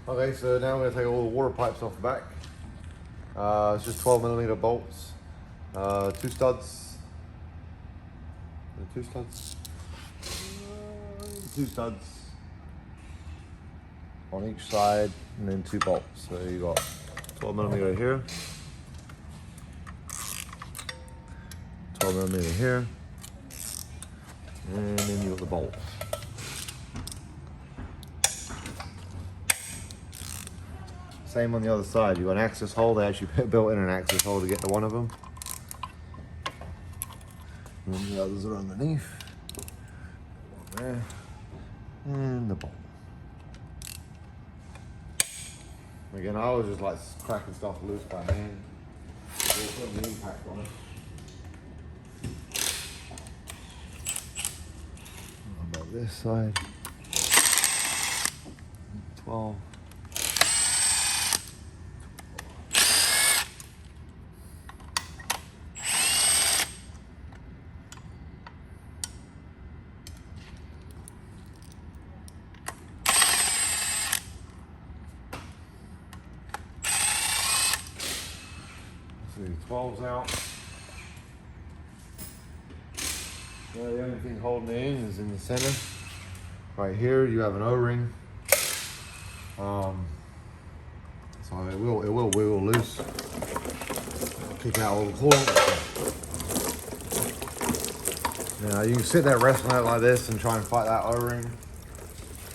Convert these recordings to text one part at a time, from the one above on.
Okay, so now I'm going to take all the water pipes off the back. It's just 12mm bolts, 2 studs. 2 studs. 2 studs on each side, and then 2 bolts. So you got 12mm here, 12mm here, and then you got the bolts. Same on the other side. You got an access hole. They actually built in an access hole to get to one of them. And then the others are underneath. One there, and the bolt. Again, I was just like cracking stuff loose by hand. We'll put the impact on it. What about this side? 12. The 12's out. The only thing holding it in is in the center. Right here, you have an O-ring. So it will wiggle loose. It'll kick out all the coolant. Now you can sit there resting on it like this and try and fight that O-ring.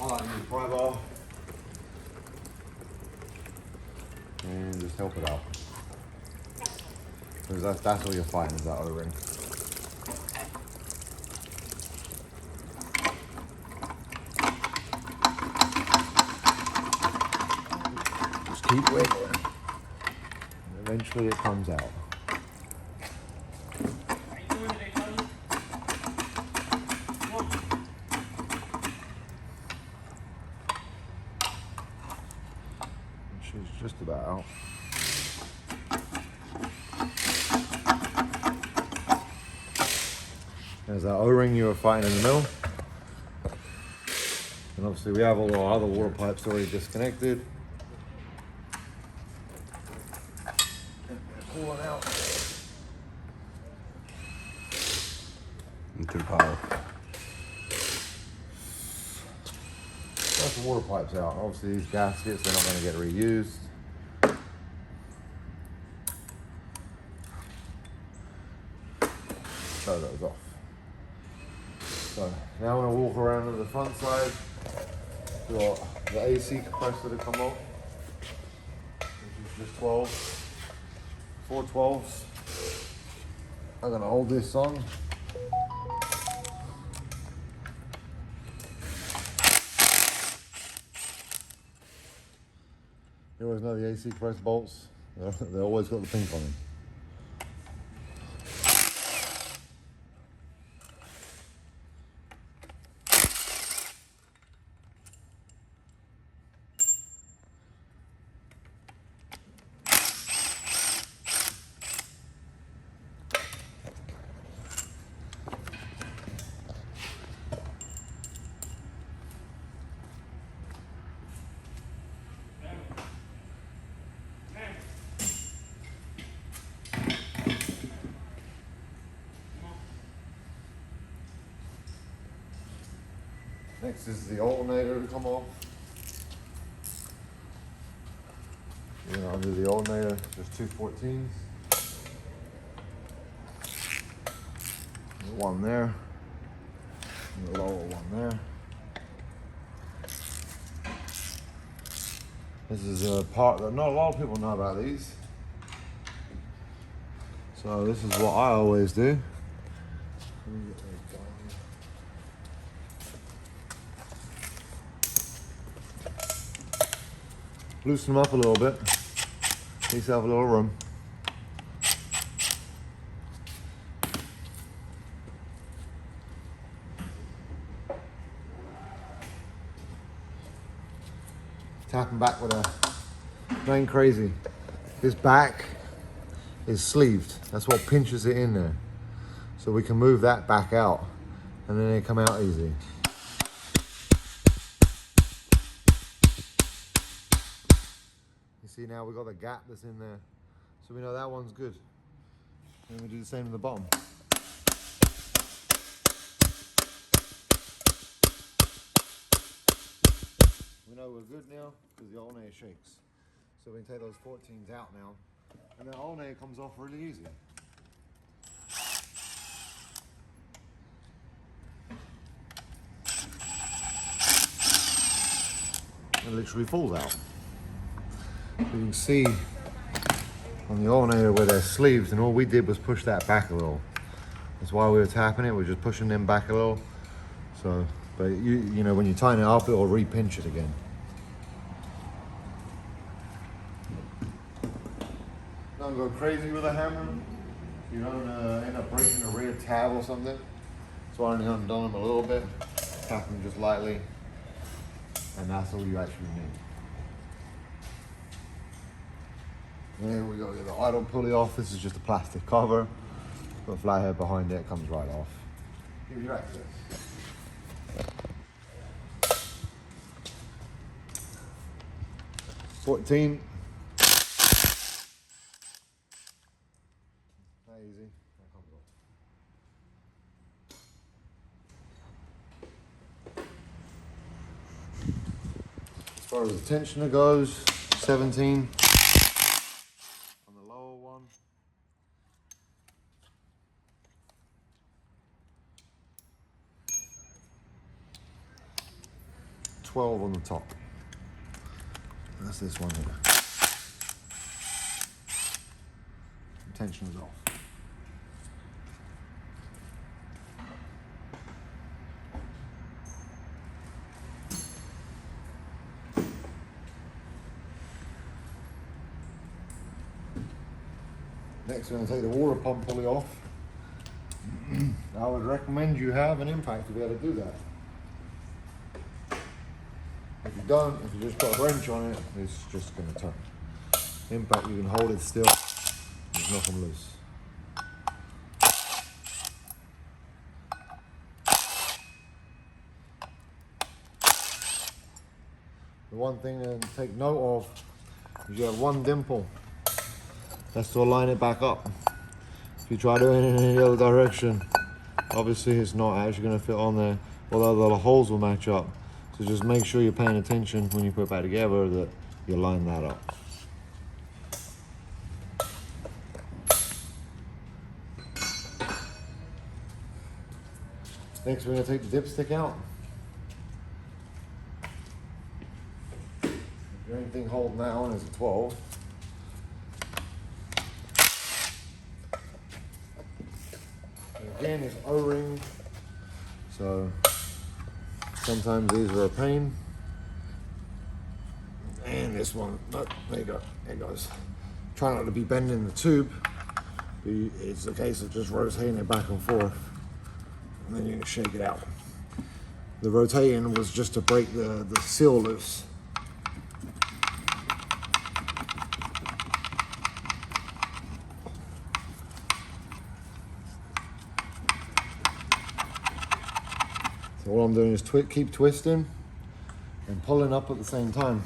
I like to use pry bar and just help it out. Because that's all you're fighting is that O-ring. Just keep wiggling. And eventually it comes out. She's just about out. There's that O-ring you were fighting in the middle. And obviously we have all our other water pipes already disconnected. Pulling out. Too powerful. That's the water pipes out. Obviously these gaskets, they're not going to get reused. Show those off. So now I'm going to walk around to the front side. We've got the AC compressor to come off, which is just 12, 4 12s. I'm going to hold this on. You always know the AC compressor bolts, they always got the pink on them. Next is the alternator to come off. You're gonna undo the alternator, just 2 14s. One there, and the lower one there. This is a part that not a lot of people know about these. So this is what I always do. Loosen them up a little bit. Get yourself a little room. Tap them back with a, nothing crazy. This back is sleeved. That's what pinches it in there. So we can move that back out and then they come out easy. see now we got the gap that's in there. So we know that one's good. And we do the same in the bottom. We know we're good now because the alternator shakes. So we can take those 14s out now. And the alternator comes off really easy. It literally falls out. You can see on the alternator where there's sleeves, and all we did was push that back a little. That's why we were tapping it, we're just pushing them back a little. So, but you know, when you tighten it up, it'll re-pinch it again. Don't go crazy with a hammer. You don't end up breaking a rear tab or something. So I only undone them a little bit, tap them just lightly, and that's all you actually need. There we go, get the idle pulley off. This is just a plastic cover. Got a flathead behind it, it comes right off. Give you access. $14. That easy, that comes off. As far as the tensioner goes, 17. On the lower one. 12 on the top. That's this one here. Tensioner's off. Next, we're going to take the water pump pulley off. I would recommend you have an impact to be able to do that. If you don't, if you just put a wrench on it, it's just going to turn. Impact, you can hold it still, just knock them loose. The one thing to take note of is you have one dimple. That's to align it back up. If you try doing it in any other direction, obviously it's not actually going to fit on there, although the holes will match up. So just make sure you're paying attention when you put it back together that you line that up. Next, we're going to take the dipstick out. The only thing holding that on is a 12. Again, it's O-ring, so sometimes these are a pain. And this one, oh, there you go, there it goes. Try not to be bending the tube. It's a case of just rotating it back and forth, and then you can shake it out. The rotating was just to break the seal loose. So all I'm doing is keep twisting and pulling up at the same time.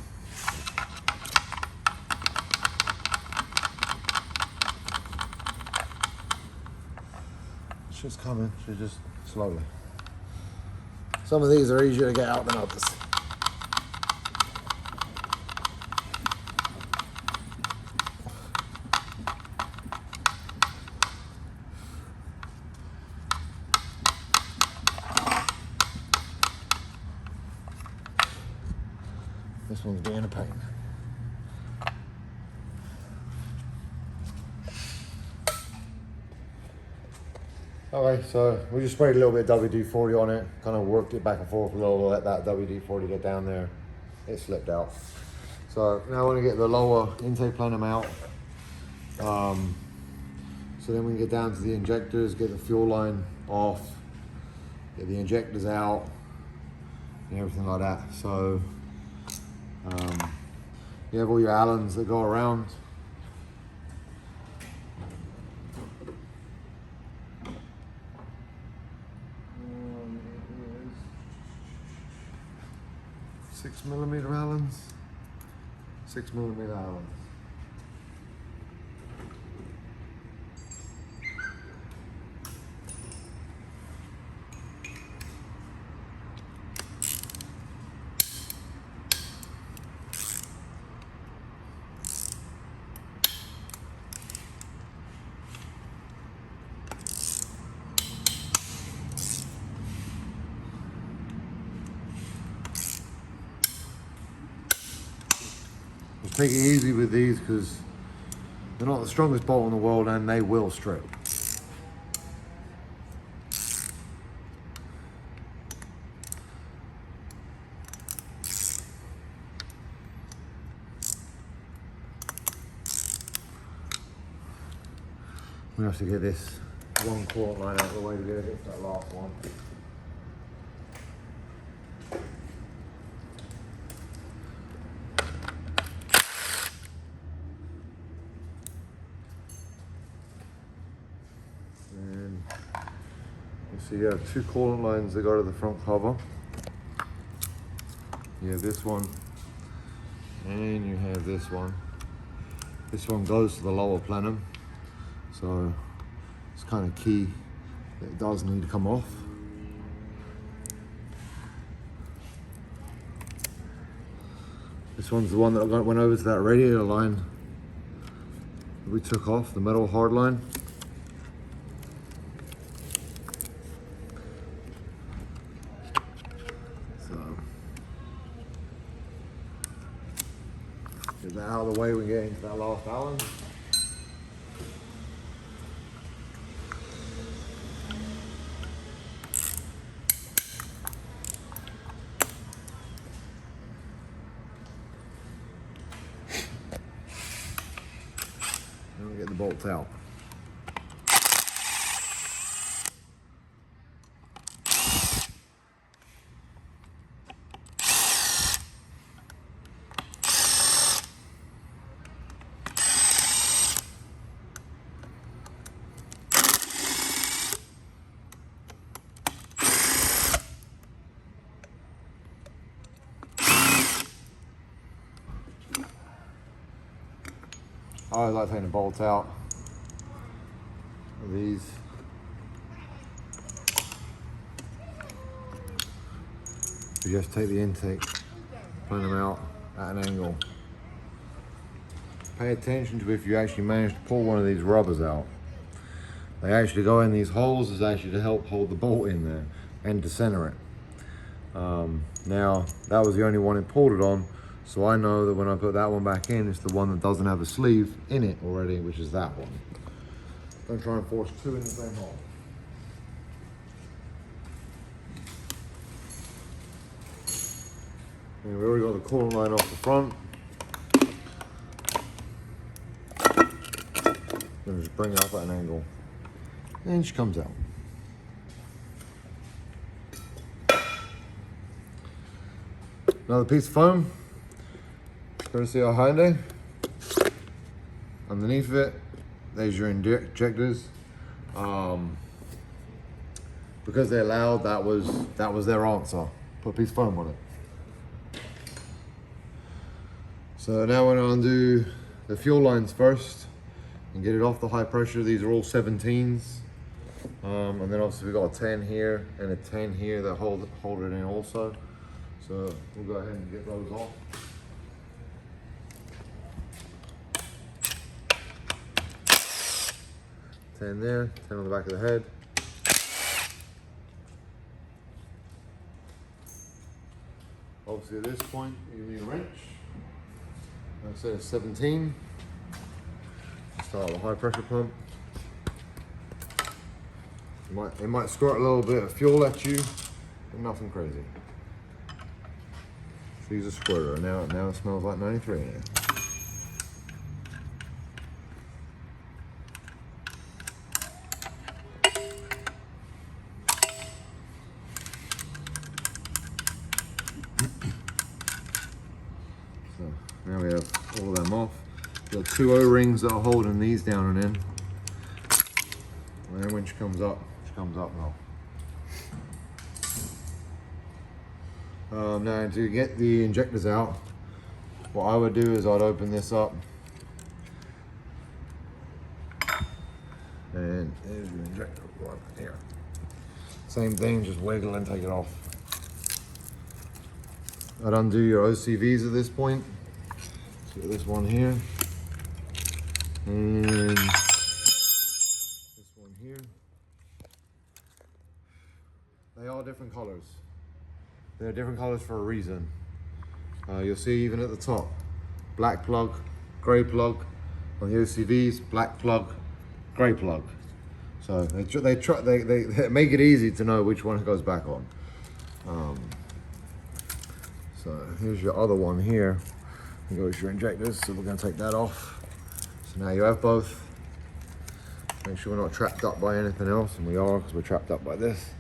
It's just coming, so just slowly. Some of these are easier to get out than others. This one's being a pain. Okay, so we just sprayed a little bit of WD-40 on it, kind of worked it back and forth a little, let that WD-40 get down there. It slipped out. So now I want to get the lower intake plenum out. So then we can get down to the injectors, get the fuel line off, get the injectors out, and everything like that. So you have all your Allens that go around. It is 6mm Allens. 6mm Allens. Take it easy with these because they're not the strongest bolt in the world and they will strip. We have to get this one quart line out of the way to be able to get to that last one. And you see you have two coolant lines that go to the front cover. You have this one and you have this one. This one goes to the lower plenum. So it's kind of key that it does need to come off. This one's the one that went over to that radiator line that we took off, the metal hard line. So get that out of the way when we get into that last Allen. Get the bolts out. I always like taking the bolts out of these. You just take the intake, plane them out at an angle. Pay attention to if you actually manage to pull one of these rubbers out. They actually go in these holes is actually to help hold the bolt in there and to center it. Now, that was the only one it pulled it on. So I know that when I put that one back in, it's the one that doesn't have a sleeve in it already, which is that one. Don't try and force two in the same hole. And we already got the coolant line off the front. Then just bring it up at an angle. And she comes out. Another piece of foam. Courtesy of Hyundai. Underneath of it, there's your injectors. Because they're loud, that was their answer. Put a piece of foam on it. So now we're going to undo the fuel lines first and get it off the high pressure. These are all 17s. And then obviously we've got a 10 here and a 10 here that hold it in also. So we'll go ahead and get those off. 10 there, 10 on the back of the head. Obviously at this point, you need a wrench. Like I said, it's 17. Start with a high pressure pump. It might squirt a little bit of fuel at you, but nothing crazy. So use a squirter. Now it smells like 93 in here. Now we have all of them off. We've got two O-rings that are holding these down and in. And then when she comes up now. Now to get the injectors out, what I would do is I'd open this up. And there's your injector right here. Same thing, just wiggle and take it off. I'd undo your OCVs at this point. So this one here. And this one here. They are different colors. They're different colors for a reason. You'll see even at the top, black plug, gray plug. On the OCVs, black plug, gray plug. So they make it easy to know which one it goes back on. So here's your other one here. Here goes your injectors. So we're going to take that off. So now you have both. Make sure we're not trapped up by anything else, and we are, because we're trapped up by this.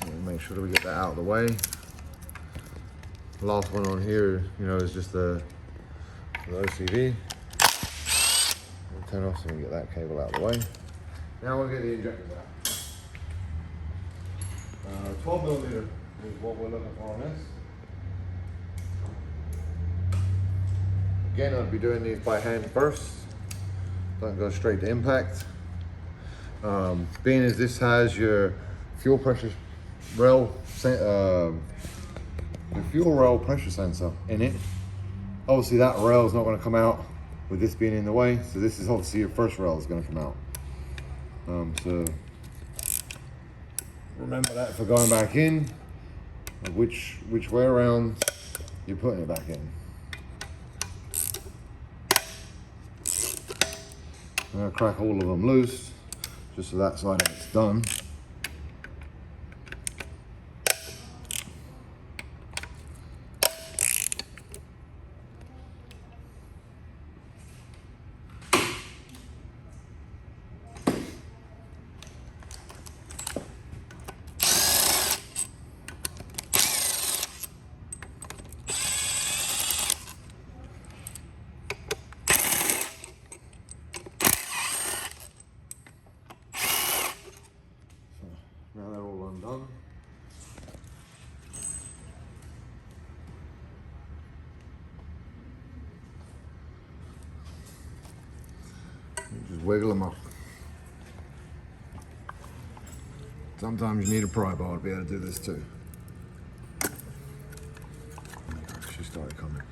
And make sure that we get that out of the way. The last one on here, you know, is just the OCV. We'll turn off so we can get that cable out of the way. Now we'll get the injectors out. 12mm is what we're looking for on this. Again, I'd be doing these by hand first. Don't go straight to impact. Being as this has your fuel pressure rail, the fuel rail pressure sensor in it. Obviously that rail is not going to come out with this being in the way. So this is obviously your first rail is going to come out. So remember that for going back in, which way around you're putting it back in. I'm going to crack all of them loose, just so that side of it's done. Now they're all undone. Just wiggle them up. Sometimes you need a pry bar to be able to do this too. Oh my gosh, she started coming.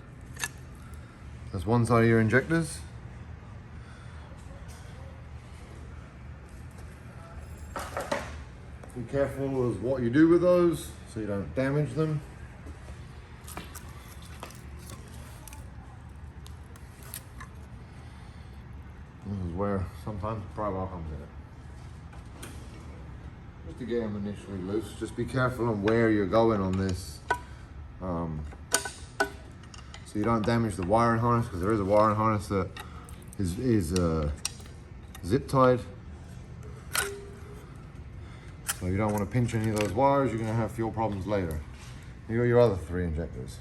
That's one side of your injectors. Be careful with what you do with those so you don't damage them. This is where sometimes the pry bar comes in it. Just to get them initially loose, just be careful on where you're going on this. So you don't damage the wiring harness, because there is a wiring harness that is zip tied. So you don't want to pinch any of those wires, you're going to have fuel problems later. You got your other 3 injectors.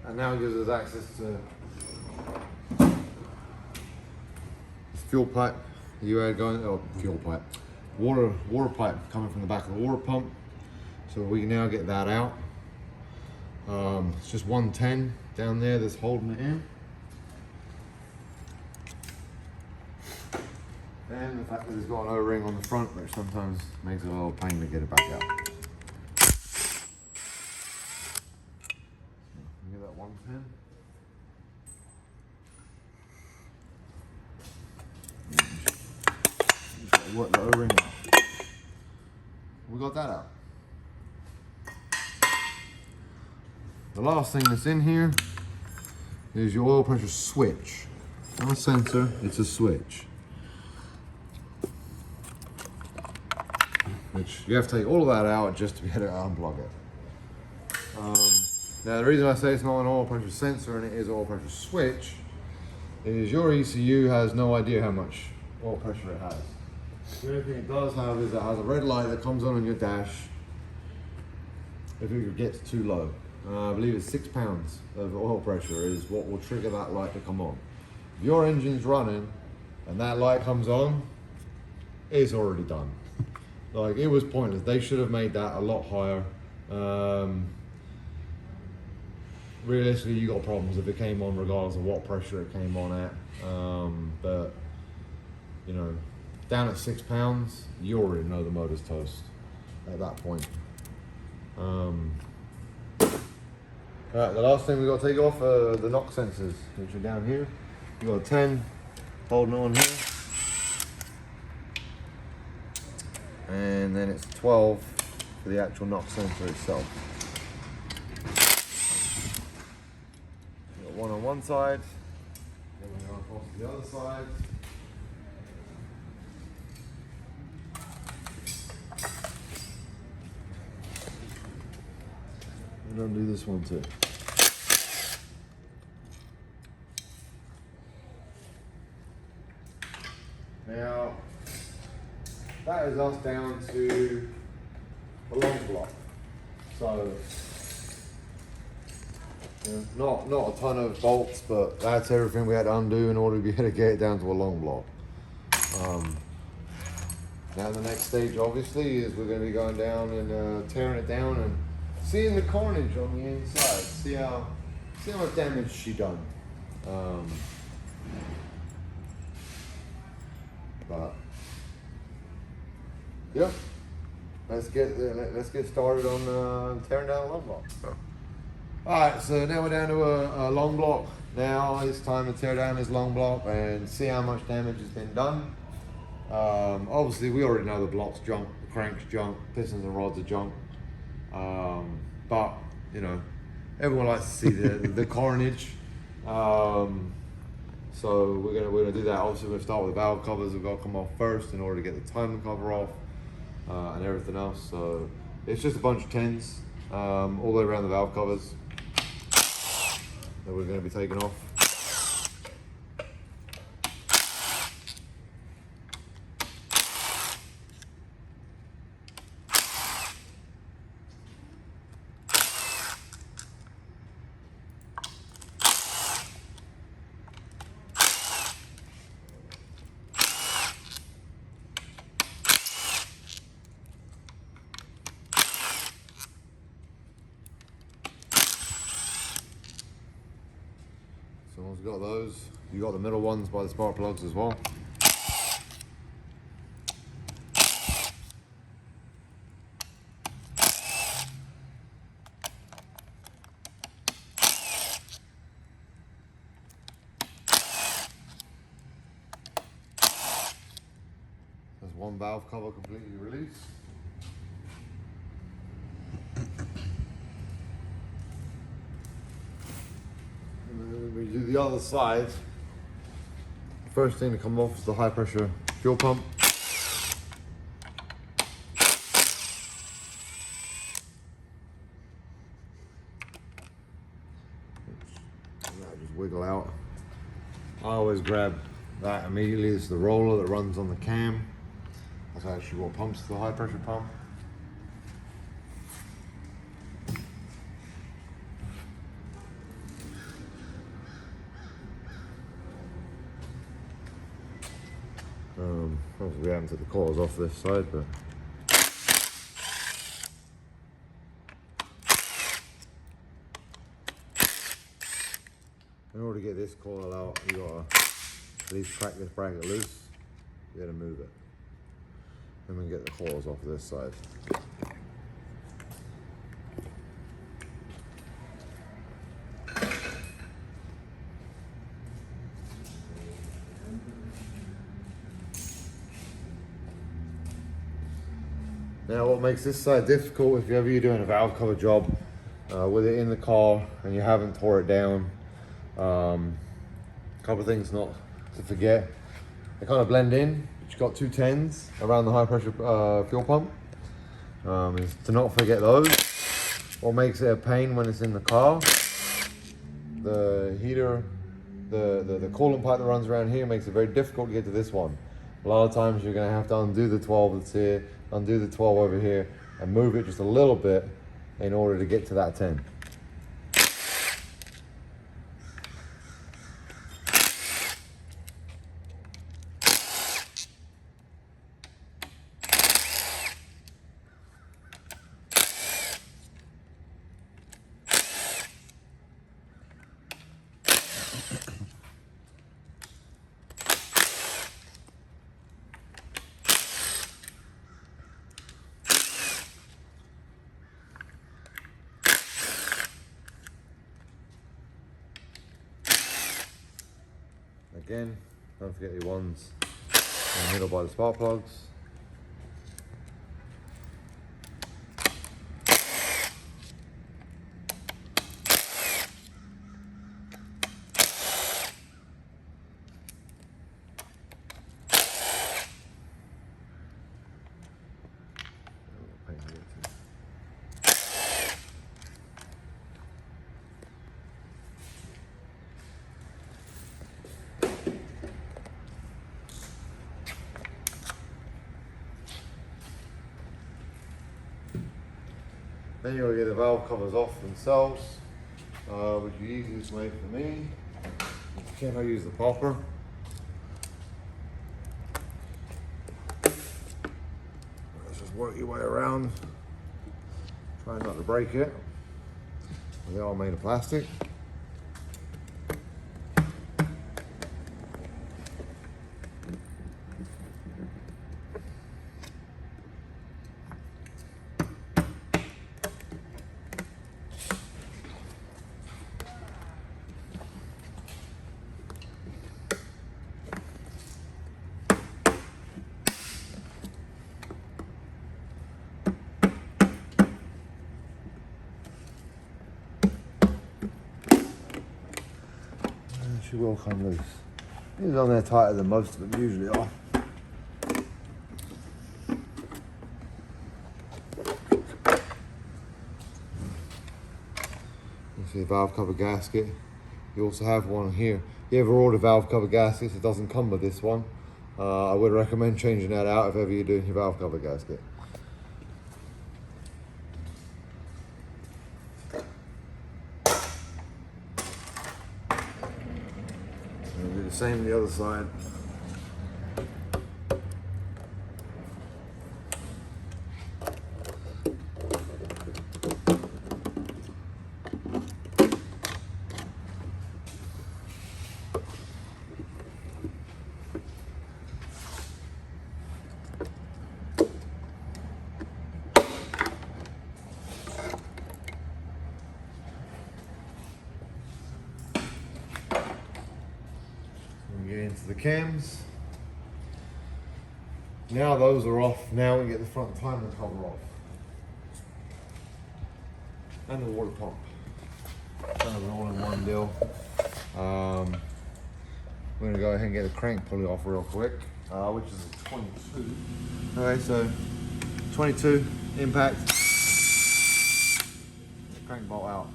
And now it gives us access to this fuel pipe you had going, fuel pipe, water pipe coming from the back of the water pump. So we can now get that out. It's just 110 down there that's holding it in. And the fact that it's got an O-ring on the front, which sometimes makes it a little pain to get it back out. Get that 110. Just gotta work the O-ring out. We got that out. The last thing that's in here is your oil pressure switch. It's not a sensor, it's a switch. Which you have to take all of that out just to be able to unplug it. Now the reason I say it's not an oil pressure sensor and it is an oil pressure switch is your ECU has no idea how much oil pressure it has. The only thing it does have is it has a red light that comes on your dash if it gets too low. I believe it's 6 pounds of oil pressure is what will trigger that light to come on. If your engine's running and that light comes on, it's already done. Like, it was pointless. They should have made that a lot higher. Realistically, you got problems if it came on regardless of what pressure it came on at. But you know, down at 6 pounds, you already know the motor's toast at that point. Alright, the last thing we got to take off are the knock sensors, which are down here. You got a 10 holding on here, and then it's 12 for the actual knock sensor itself. You got one on one side, then we go across to the other side. And undo this one too. Now, that is us down to a long block. So, you know, not a ton of bolts, but that's everything we had to undo in order to be able to get it down to a long block. Now the next stage obviously is we're going to be going down and tearing it down and seeing the carnage on the inside. See how much damage she done. But yeah, let's get started on tearing down a long block. Alright, so now we're down to a long block. Now it's time to tear down this long block and see how much damage has been done. Obviously we already know the block's junk, the crank's junk, pistons and rods are junk. But you know, everyone likes to see the carnage. So we're gonna do that. Obviously we're gonna start with the valve covers. We've got to come off first in order to get the timing cover off and everything else. So it's just a bunch of 10s all the way around the valve covers that we're gonna be taking off. So once you've got those, you got the middle ones by the spark plugs as well. There's one valve cover completely released. We do the other side. First thing to come off is the high pressure fuel pump. That'll just wiggle out. I always grab that immediately. It's the roller that runs on the cam. That's actually what pumps the high pressure pump. Obviously we haven't took the coils off this side, but in order to get this coil out, you gotta at least crack this bracket loose. You gotta move it. And we can get the coils off this side. Now what makes this side difficult, if ever you're doing a valve cover job with it in the car and you haven't tore it down, a couple of things not to forget. They kind of blend in, but you've got two 10s around the high pressure fuel pump. Is to not forget those. What makes it a pain when it's in the car, the heater, the coolant pipe that runs around here makes it very difficult to get to this one. A lot of times you're going to have to undo the 12 that's here, undo the 12 over here, and move it just a little bit in order to get to that 10. Again, don't forget your ones in the middle by the spark plugs. Then you'll get the valve covers off themselves, which is the easiest way for me. If you can't, I use the popper. Let's just work your way around. Try not to break it. They are made of plastic. She will come loose. These on there tighter than most of them usually are. You see a valve cover gasket. You also have one here. If you ever order valve cover gaskets, it doesn't come with this one. I would recommend changing that out if ever you're doing your valve cover gasket. Do the same on the other side. Get into the cams. Now those are off. Now we get the front timing cover off. And the water pump. Kind of all in one deal. We're going to go ahead and get the crank pulley off real quick, which is a 22. Okay, so 22 impact. The crank bolt out.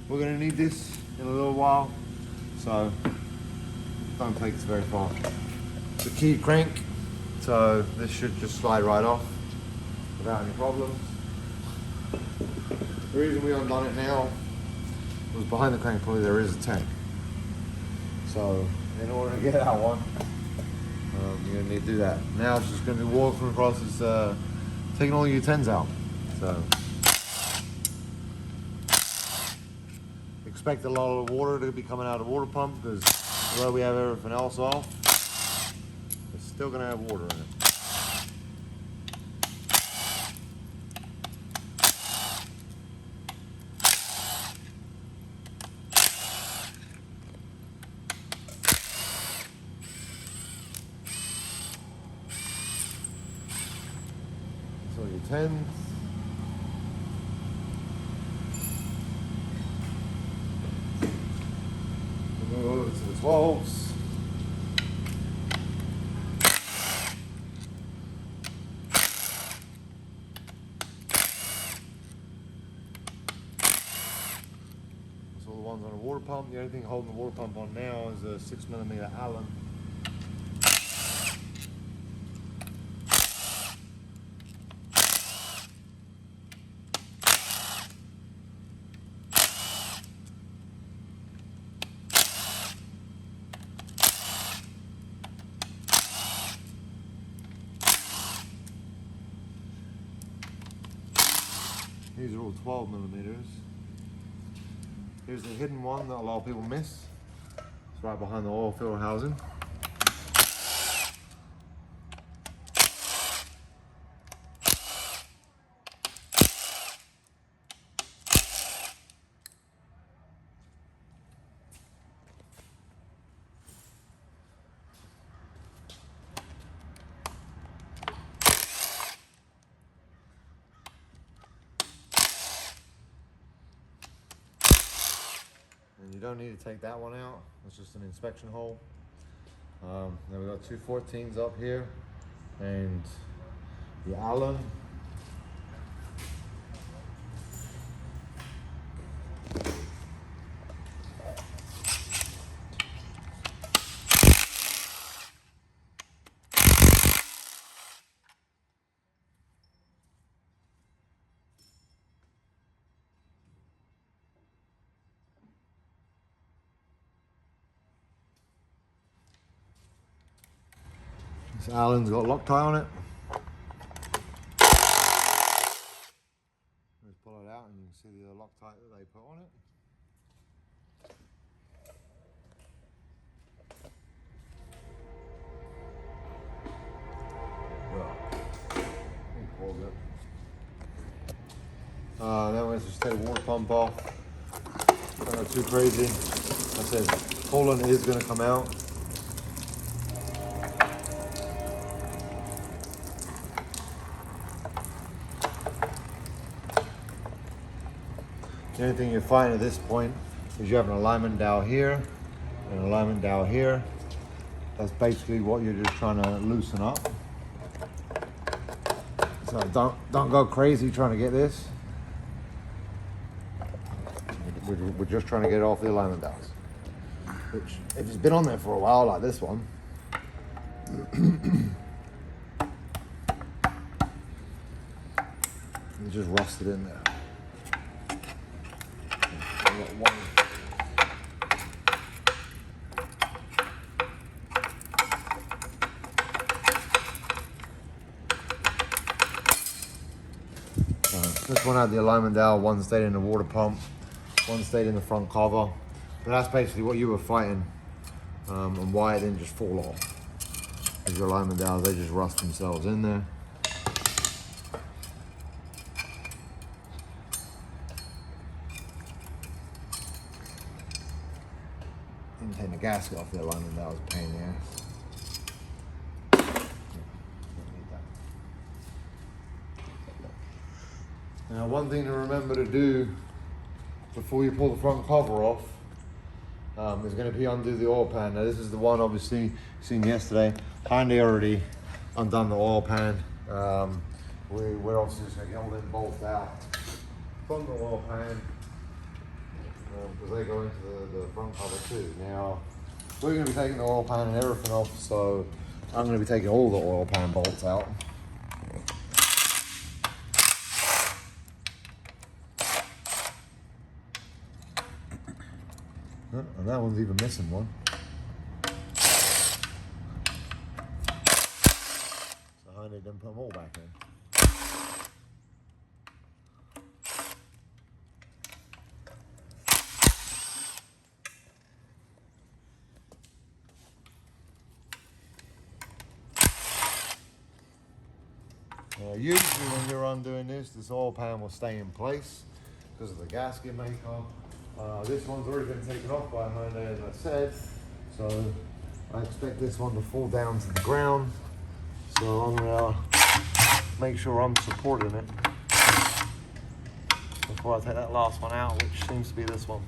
We're going to need this in a little while, so don't take us very far. It's a key crank, so this should just slide right off without any problems. The reason we undone it now was behind the crank pulley there is a tank. So in order to get that one, you're gonna need to do that. Now it's just gonna be water from across this, taking all your tens out. So expect a lot of water to be coming out of the water pump because although we have everything else off, it's still gonna have water in it. So your 10s. Move over to the 12s. So the ones on the water pump, the only thing holding the water pump on now is a 6mm Allen. These are all 12mm. Here's the hidden one that a lot of people miss. It's right behind the oil filter housing. don't need to take that one out. It's just an inspection hole. Then we got two 14s up here and the Allen. This Allen's got Loctite on it. Let's pull it out and you can see the Loctite that they put on it. Then we just take the water pump off. Not go too crazy. Like I said, coolant is going to come out. The only thing you're finding at this point is you have an alignment dowel here and an alignment dowel here. That's basically what you're just trying to loosen up. So don't go crazy trying to get this. We're just trying to get it off the alignment dowels. Which, if it's been on there for a while, like this one, it's just rusted in there. This one had the alignment dowel, one stayed in the water pump, one stayed in the front cover. But that's basically what you were fighting, and why it didn't just fall off. These alignment dowels, they just rust themselves in there. Didn't take the gasket off the alignment dowel, was a pain in the ass. Now, one thing to remember to do before you pull the front cover off is going to be undo the oil pan. Now, this is the one obviously seen yesterday. Hyundai already undone the oil pan. We're obviously just going to get all them bolts out from the oil pan because they go into the front cover too. Now, we're going to be taking the oil pan and everything off, so I'm going to be taking all the oil pan bolts out. And that one's even missing one. So Hyundai didn't put them all back in. Usually when you're undoing this oil pan will stay in place because of the gasket makeup. This one's already been taken off by Hyundai, as I said, so I expect this one to fall down to the ground. So I'm gonna make sure I'm supporting it before I take that last one out, which seems to be this one.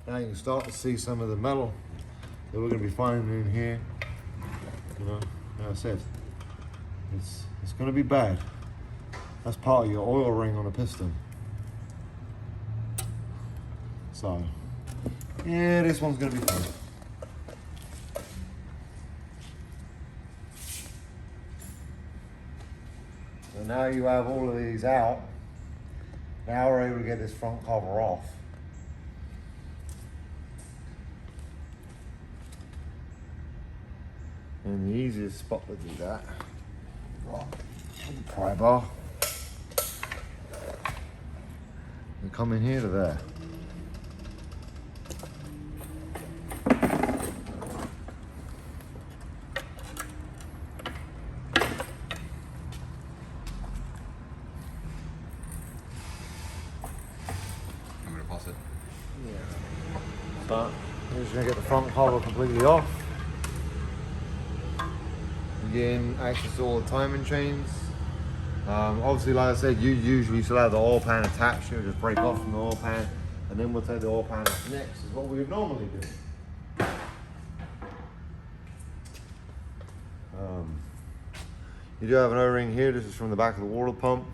Now you can start to see some of the metal that we're going to be finding in here. You know, like I said, it's going to be bad. That's part of your oil ring on a piston. So, yeah, this one's going to be fun. So now you have all of these out. Now we're able to get this front cover off. And the easiest spot to do that, pry bar. You come in here to there. I'm gonna pause it. Yeah. So we're just gonna get the front cover completely off. Again, access to all the timing chains. Obviously, like I said, you usually still have the oil pan attached. You'll just break off from the oil pan, and then we'll take the oil pan up next, is what we would normally do. You do have an O-ring here. This is from the back of the water pump.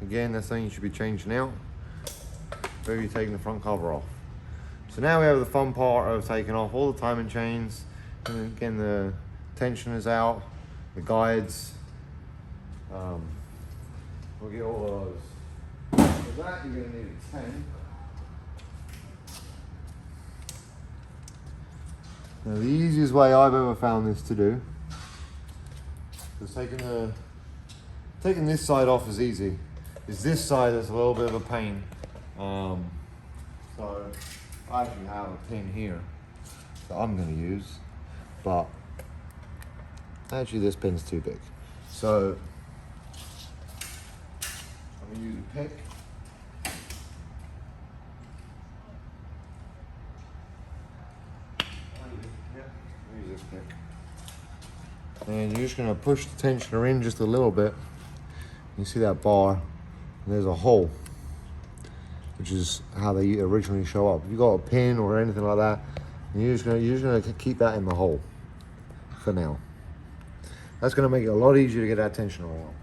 Again, that's something you should be changing out before you're taking the front cover off. So now we have the fun part of taking off all the timing chains, and again the tension is out, the guides. We'll get all of those. For that, you're going to need a 10. Now, the easiest way I've ever found this to do is taking this side off is easy. It's this side that's a little bit of a pain. So I actually have a pin here that I'm going to use, but actually this pin's too big. So I'm going to use a pick. Use this pick. And you're just going to push the tensioner in just a little bit. You see that bar, and there's a hole, which is how they originally show up. If you got a pin or anything like that, you're just gonna keep that in the hole for now. That's gonna make it a lot easier to get that tensioner out.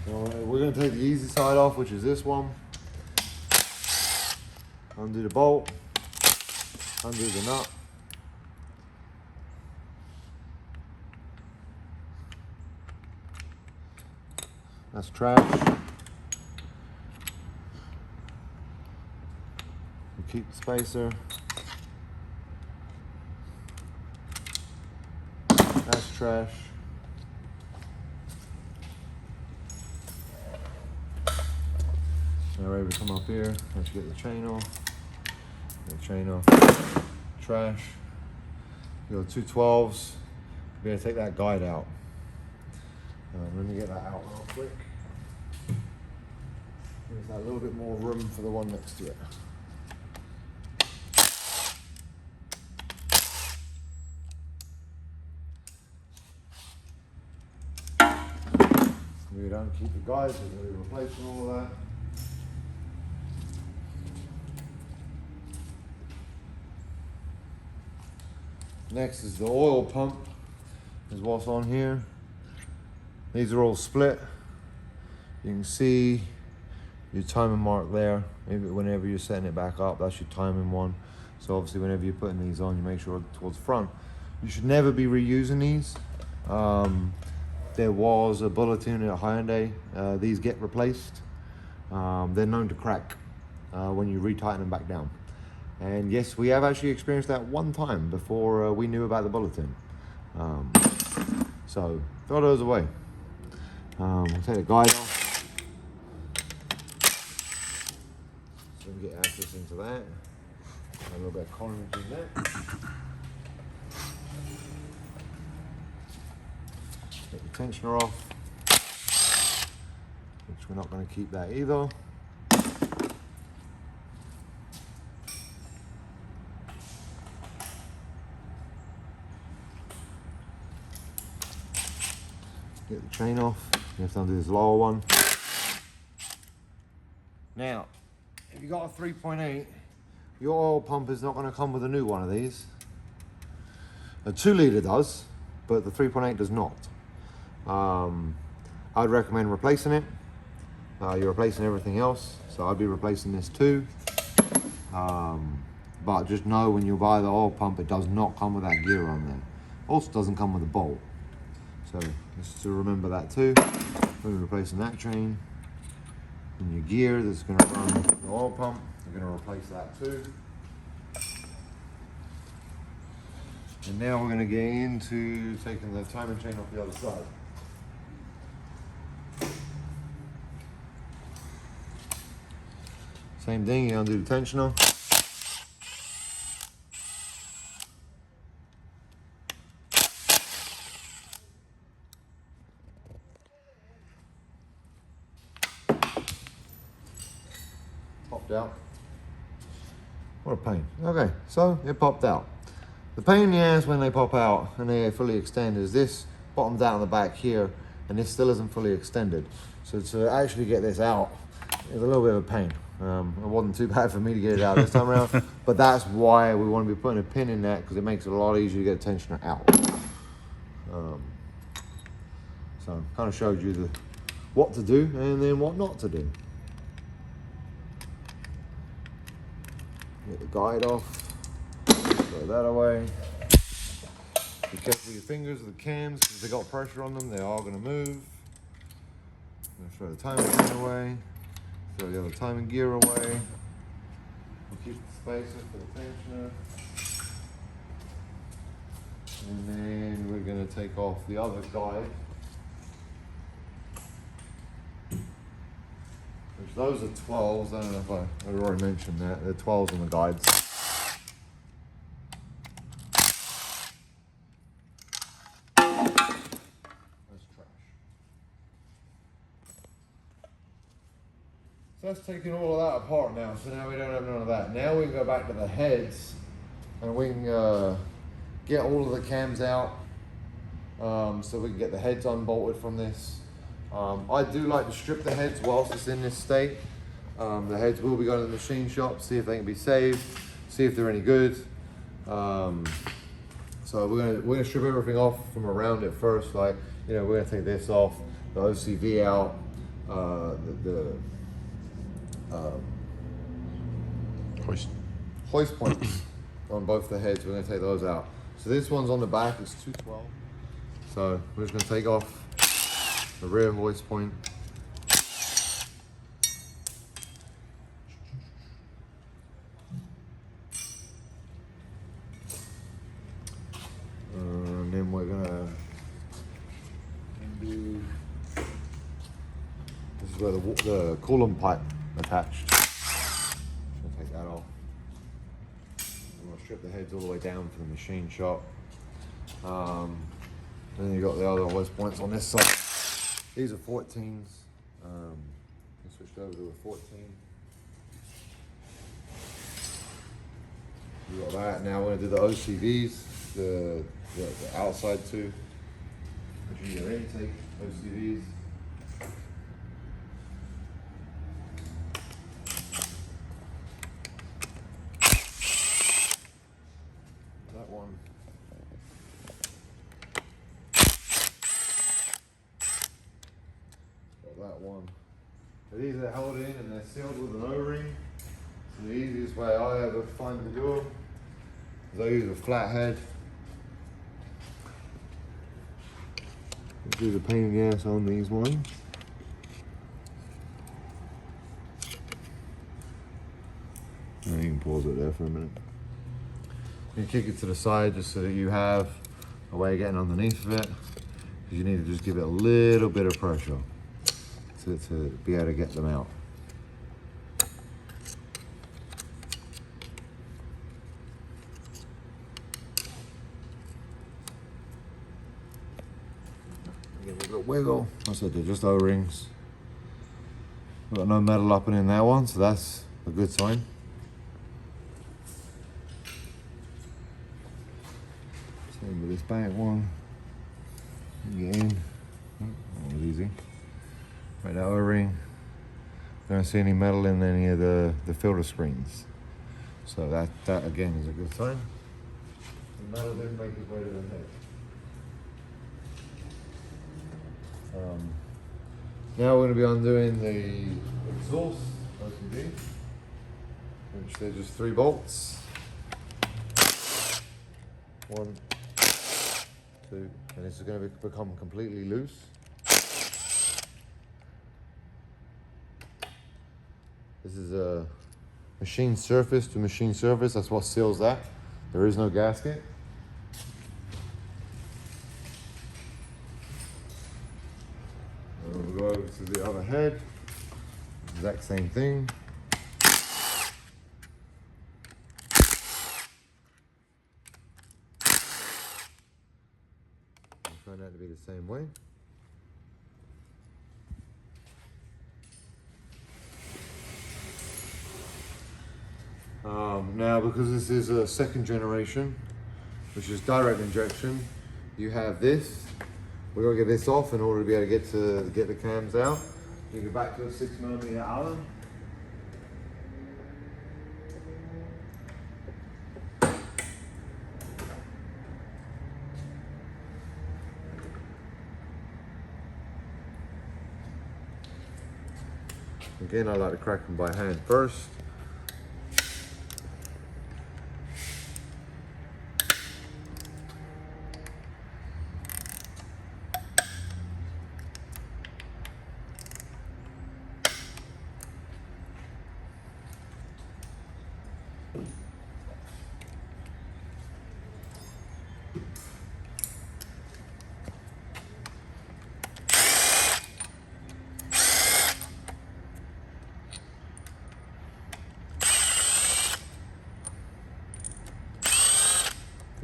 We're gonna take the easy side off, which is this one. Undo the bolt, undo the nut. That's trash. Keep the spacer. That's trash. Now we're able to come up here. Let's get the chain off. Get the chain off. Trash. You got 2 12s. We're going to take that guide out. Let me get that out real quick. There's that little bit more room for the one next to it. We don't keep the guides, we're going to be replacing all of that. Next is the oil pump, is what's on here. These are all split. You can see your timing mark there. Maybe whenever you're setting it back up, that's your timing one. So obviously whenever you're putting these on, you make sure towards the front. You should never be reusing these. There was a bulletin at Hyundai. These get replaced. They're known to crack when you retighten them back down. And yes, we have actually experienced that one time before we knew about the bulletin. So throw those away. We'll take the guide off. So we can get access into that. A little bit of carnage in there. Take the tensioner off, which we're not going to keep that either. Get the chain off. You have to undo this lower one. Now, if you got a 3.8, your oil pump is not going to come with a new one of these. A 2 litre does, but the 3.8 does not. I'd recommend replacing it. You're replacing everything else, so I'd be replacing this too. But just know when you buy the oil pump, it does not come with that gear on there. Also doesn't come with a bolt. So just to remember that too. We're replacing that chain. And your gear that's going to run the oil pump, you're going to replace that too. And now we're going to get into taking the timing chain off the other side. Same thing, you undo the tensioner. Popped out. What a pain. Okay, so it popped out. The pain in the ass when they pop out and they fully extend is this bottoms out on the back here, and this still isn't fully extended. So to actually get this out is a little bit of a pain. It wasn't too bad for me to get it out this time around, but that's why we want to be putting a pin in that, because it makes it a lot easier to get the tensioner out. So kind of showed you what to do and then what not to do. Get the guide off, throw that away. Be careful with your fingers with the cams, because if they got pressure on them, they are going to move. I'm going to throw the timing chain away, throw the other timing gear away. We'll keep the spacer for the tensioner. And then we're going to take off the other guide. Which those are 12s, I don't know if I already mentioned that. They're 12s on the guides. So that's taking all of that apart now, so now we don't have none of that. Now we can go back to the heads and we can get all of the cams out so we can get the heads unbolted from this. I do like to strip the heads whilst it's in this state. The heads will be going to the machine shop, see if they can be saved, see if they're any good. So we're gonna strip everything off from around it first. Like, you know, we're gonna take this off, the OCV out, hoist points on both the heads. We're going to take those out. So this one's on the back, it's 212. So we're just going to take off the rear hoist point. And then we're going to do, this is where the coolant pipe attached. Just gonna take that off. I'm gonna strip the heads all the way down for the machine shop. Then you got the other hoist points on this side. These are 14s. I switched over to a 14. You got that. Now we're gonna do the OCVs, the outside two, which are your intake OCVs. That one. So these are held in and they're sealed with an O-ring. So the easiest way I ever find to do them is I use a flathead. Do the pain in the ass on these ones. And you can pause it there for a minute. You kick it to the side just so that you have a way of getting underneath of it. Because you need to just give it a little bit of pressure to be able to get them out. Give it a little wiggle. I said they're just O-rings. Got no metal up and in that one, so that's a good sign. Same with this back one. Get in. Oh, that was easy. Right, that O-ring. Don't see any metal in any of the filter screens. So that again is a good sign. The metal didn't make its way to the head. Now we're going to be undoing the exhaust OCV, which they're just 3 bolts. 1, 2, and this is going to become completely loose. This is a machine surface to machine surface. That's what seals that. There is no gasket. We'll go over to the other head. Exact same thing. I'll find that to be the same way. Now, because this is a 2nd generation, which is direct injection, you have this, We're gonna get this off in order to be able to get the cams out. You go back to a 6mm Allen. Again, I like to crack them by hand first.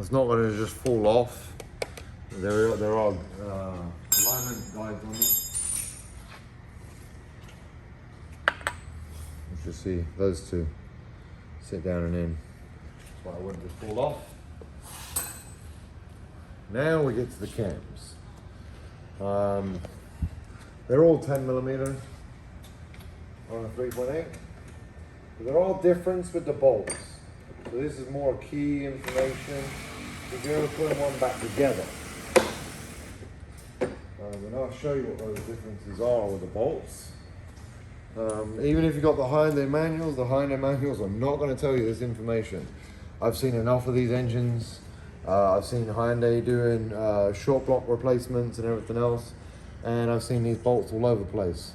It's not going to just fall off. There are alignment guides on them. You should see those two sit down and in. That's why I wouldn't just fall off. Now we get to the cams. They're all 10mm on a 3.8. They're all different with the bolts. So this is more key information. If you're ever putting one back together, and I'll show you what those differences are with the bolts. Even if you've got the Hyundai manuals are not going to tell you this information. I've seen enough of these engines. I've seen Hyundai doing short block replacements and everything else, and I've seen these bolts all over the place.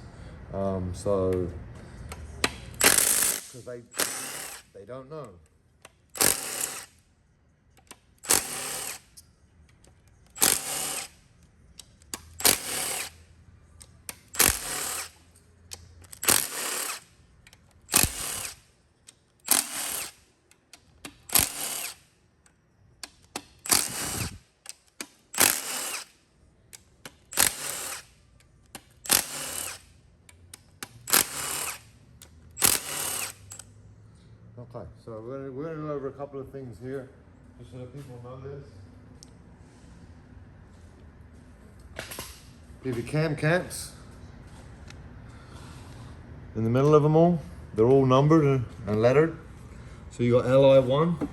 So, because they don't know. Okay, so we're going to go over a couple of things here, just so that people know this. You have your cam caps in the middle of them all. They're all numbered and lettered. So you got LI1,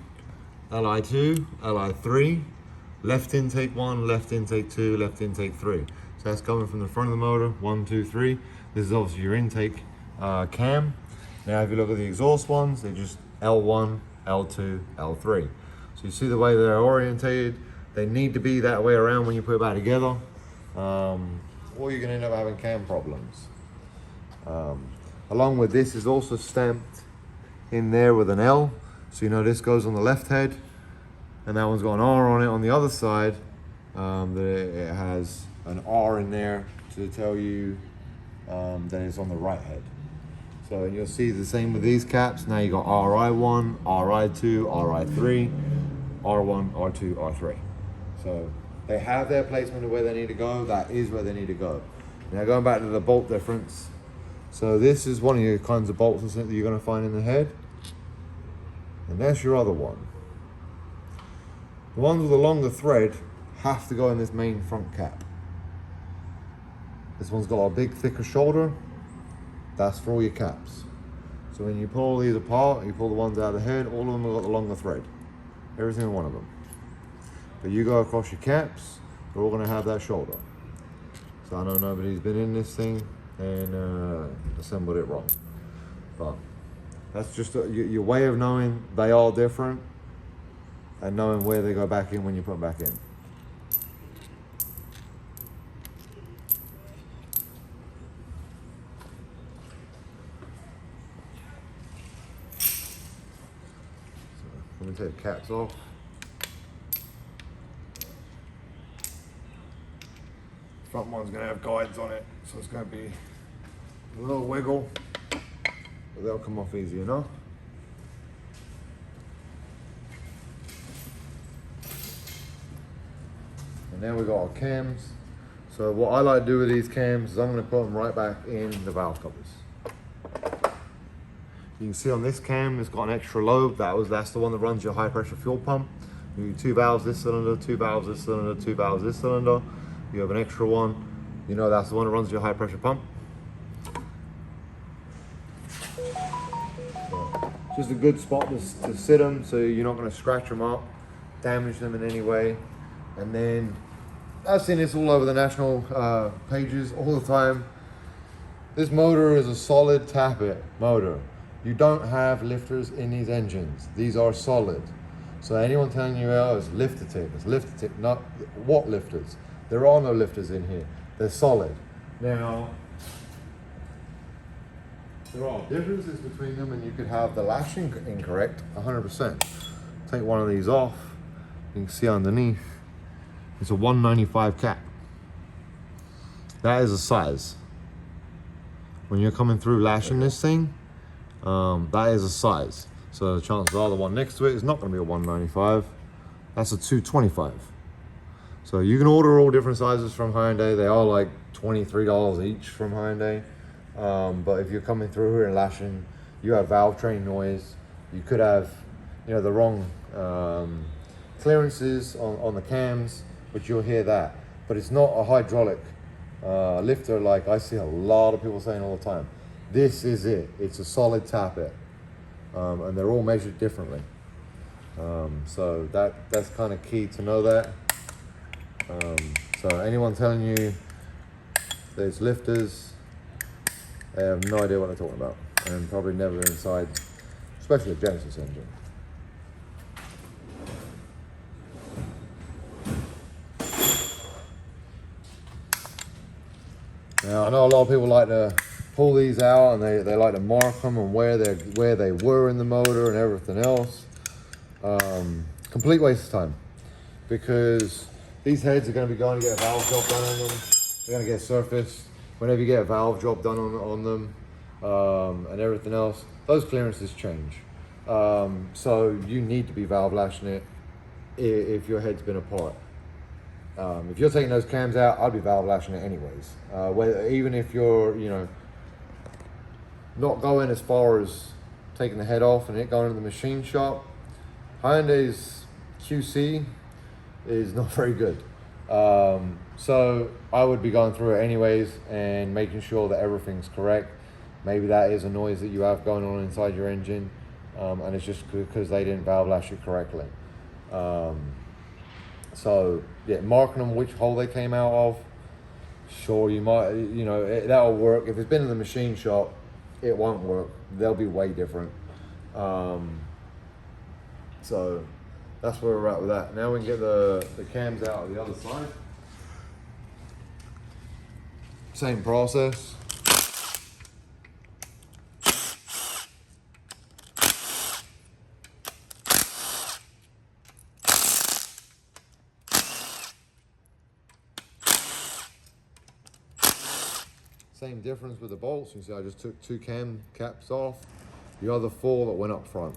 LI2, LI3, left intake 1, left intake 2, left intake 3. So that's coming from the front of the motor, 1, 2, 3. This is obviously your intake cam. Now if you look at the exhaust ones, they're just L1, L2, L3. So you see the way they're orientated. They need to be that way around when you put it back together, or you're gonna end up having cam problems. Along with this is also stamped in there with an L. So you know this goes on the left head, and that one's got an R on it on the other side. That it has an R in there to tell you that it's on the right head. So you'll see the same with these caps. Now you got RI1, RI2, RI3, R1, R2, R3. So they have their placement of where they need to go. That is where they need to go. Now going back to the bolt difference. So this is one of your kinds of bolts that you're going to find in the head. And that's your other one. The ones with the longer thread have to go in this main front cap. This one's got a big thicker shoulder. That's for all your caps. So when you pull these apart, you pull the ones out of the head, all of them have got the longer thread. Every single one of them. But you go across your caps, they're all gonna have that shoulder. So I know nobody's been in this thing and assembled it wrong. But that's just your way of knowing they are different and knowing where they go back in when you put them back in. Let me take the caps off. Front one's gonna have guides on it, so it's gonna be a little wiggle, but they'll come off easy enough. And now we got our cams. So what I like to do with these cams is I'm gonna put them right back in the valve covers. You can see on this cam, it's got an extra lobe. That's the one that runs your high pressure fuel pump. You do 2 valves this cylinder, 2 valves this cylinder, 2 valves this cylinder. you have an extra one, you know that's the one that runs your high pressure pump. So, just a good spot to sit them so you're not going to scratch them up, damage them in any way. And then I've seen this all over the national pages all the time. This motor is a solid tappet motor. You don't have lifters in these engines. These are solid. So anyone telling you, oh, it's lifter tip, not what lifters? There are no lifters in here. They're solid. Now, there are differences between them, and you could have the lashing incorrect 100%. Take one of these off. You can see underneath, it's a 195 cap. That is a size. When you're coming through lashing this thing, that is a size. So the chances are the one next to it is not going to be a 195. That's a 225. So you can order all different sizes from Hyundai. They are like $23 each from Hyundai. But if you're coming through here and lashing, you have valve train noise. You could have, you know, the wrong clearances on the cams, but you'll hear that. But it's not a hydraulic lifter like I see a lot of people saying all the time. This is it. It's a solid tappet. And they're all measured differently. So that's kind of key to know that. So anyone telling you there's lifters, they have no idea what they're talking about, and probably never inside, especially a Genesis engine. Now I know a lot of people like to pull these out, and they like to mark them and where they were in the motor and everything else. Complete waste of time, because these heads are going to be going to get a valve job done on them. They're going to get surfaced. Whenever you get a valve job done on them and everything else, those clearances change. So you need to be valve lashing it if your head's been apart. If you're taking those cams out, I'd be valve lashing it anyways. Even if you're, you know, not going as far as taking the head off and it going to the machine shop, Hyundai's QC is not very good. So I would be going through it anyways and making sure that everything's correct. Maybe that is a noise that you have going on inside your engine, and it's just because they didn't valve lash it correctly. So yeah, marking them which hole they came out of, sure, you might, you know, that'll work. If it's been in the machine shop, it won't work. They'll be way different. So that's where we're at with that. Now we can get the cams out of the other side. Same process. Same difference with the bolts. You see I just took 2 cam caps off, the other 4 that went up front.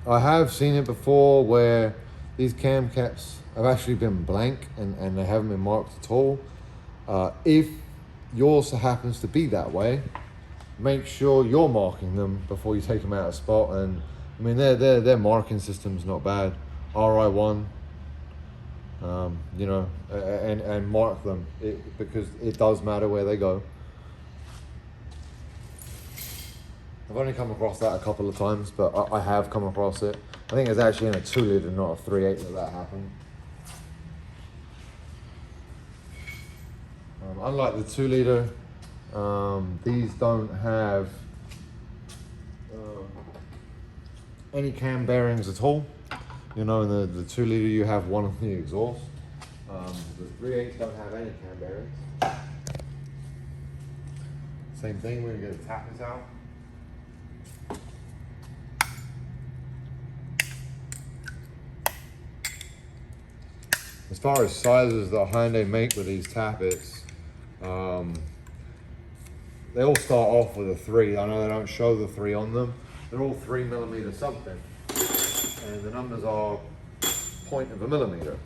I have seen it before where these cam caps have actually been blank and they haven't been marked at all. If yours happens to be that way, make sure you're marking them before you take them out of spot. And I mean, their marking system's not bad. RI1, you know, and mark them because it does matter where they go. I've only come across that a couple of times, but I have come across it. I think it's actually in a 2-liter, not a 3.8 that happened. Unlike the 2-liter, these don't have any cam bearings at all. You know, in the 2-liter you have one on the exhaust. The 3.8s don't have any cam bearings. Same thing, we're gonna get to tap this out. far as sizes that Hyundai make with these tappets, they all start off with a 3. I know they don't show the 3 on them. They're all 3mm something, and the numbers are 0.1 millimeter.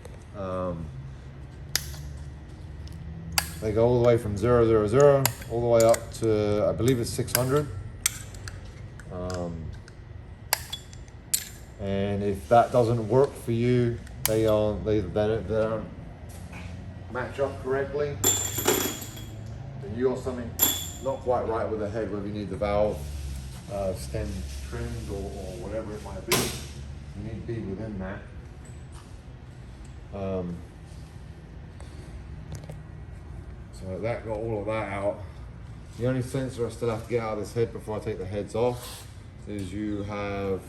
They go all the way from 000 all the way up to, I believe it's 600. And if that doesn't work for you, they don't match up correctly, then you got something not quite right with the head, whether you need the valve stem trimmed or whatever it might be. You need to be within that. So that got all of that out. The only sensor I still have to get out of this head before I take the heads off is you have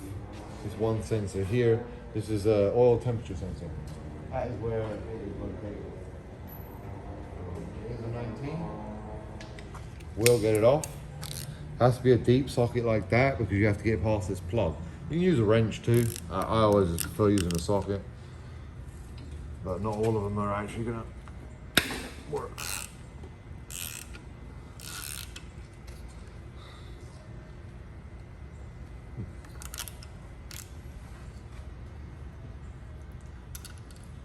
this one sensor here. This is an oil temperature sensor. That is where it is located. It is a 19. We'll get it off. Has to be a deep socket like that because you have to get past this plug. You can use a wrench too. I always just prefer using a socket, but not all of them are actually gonna work.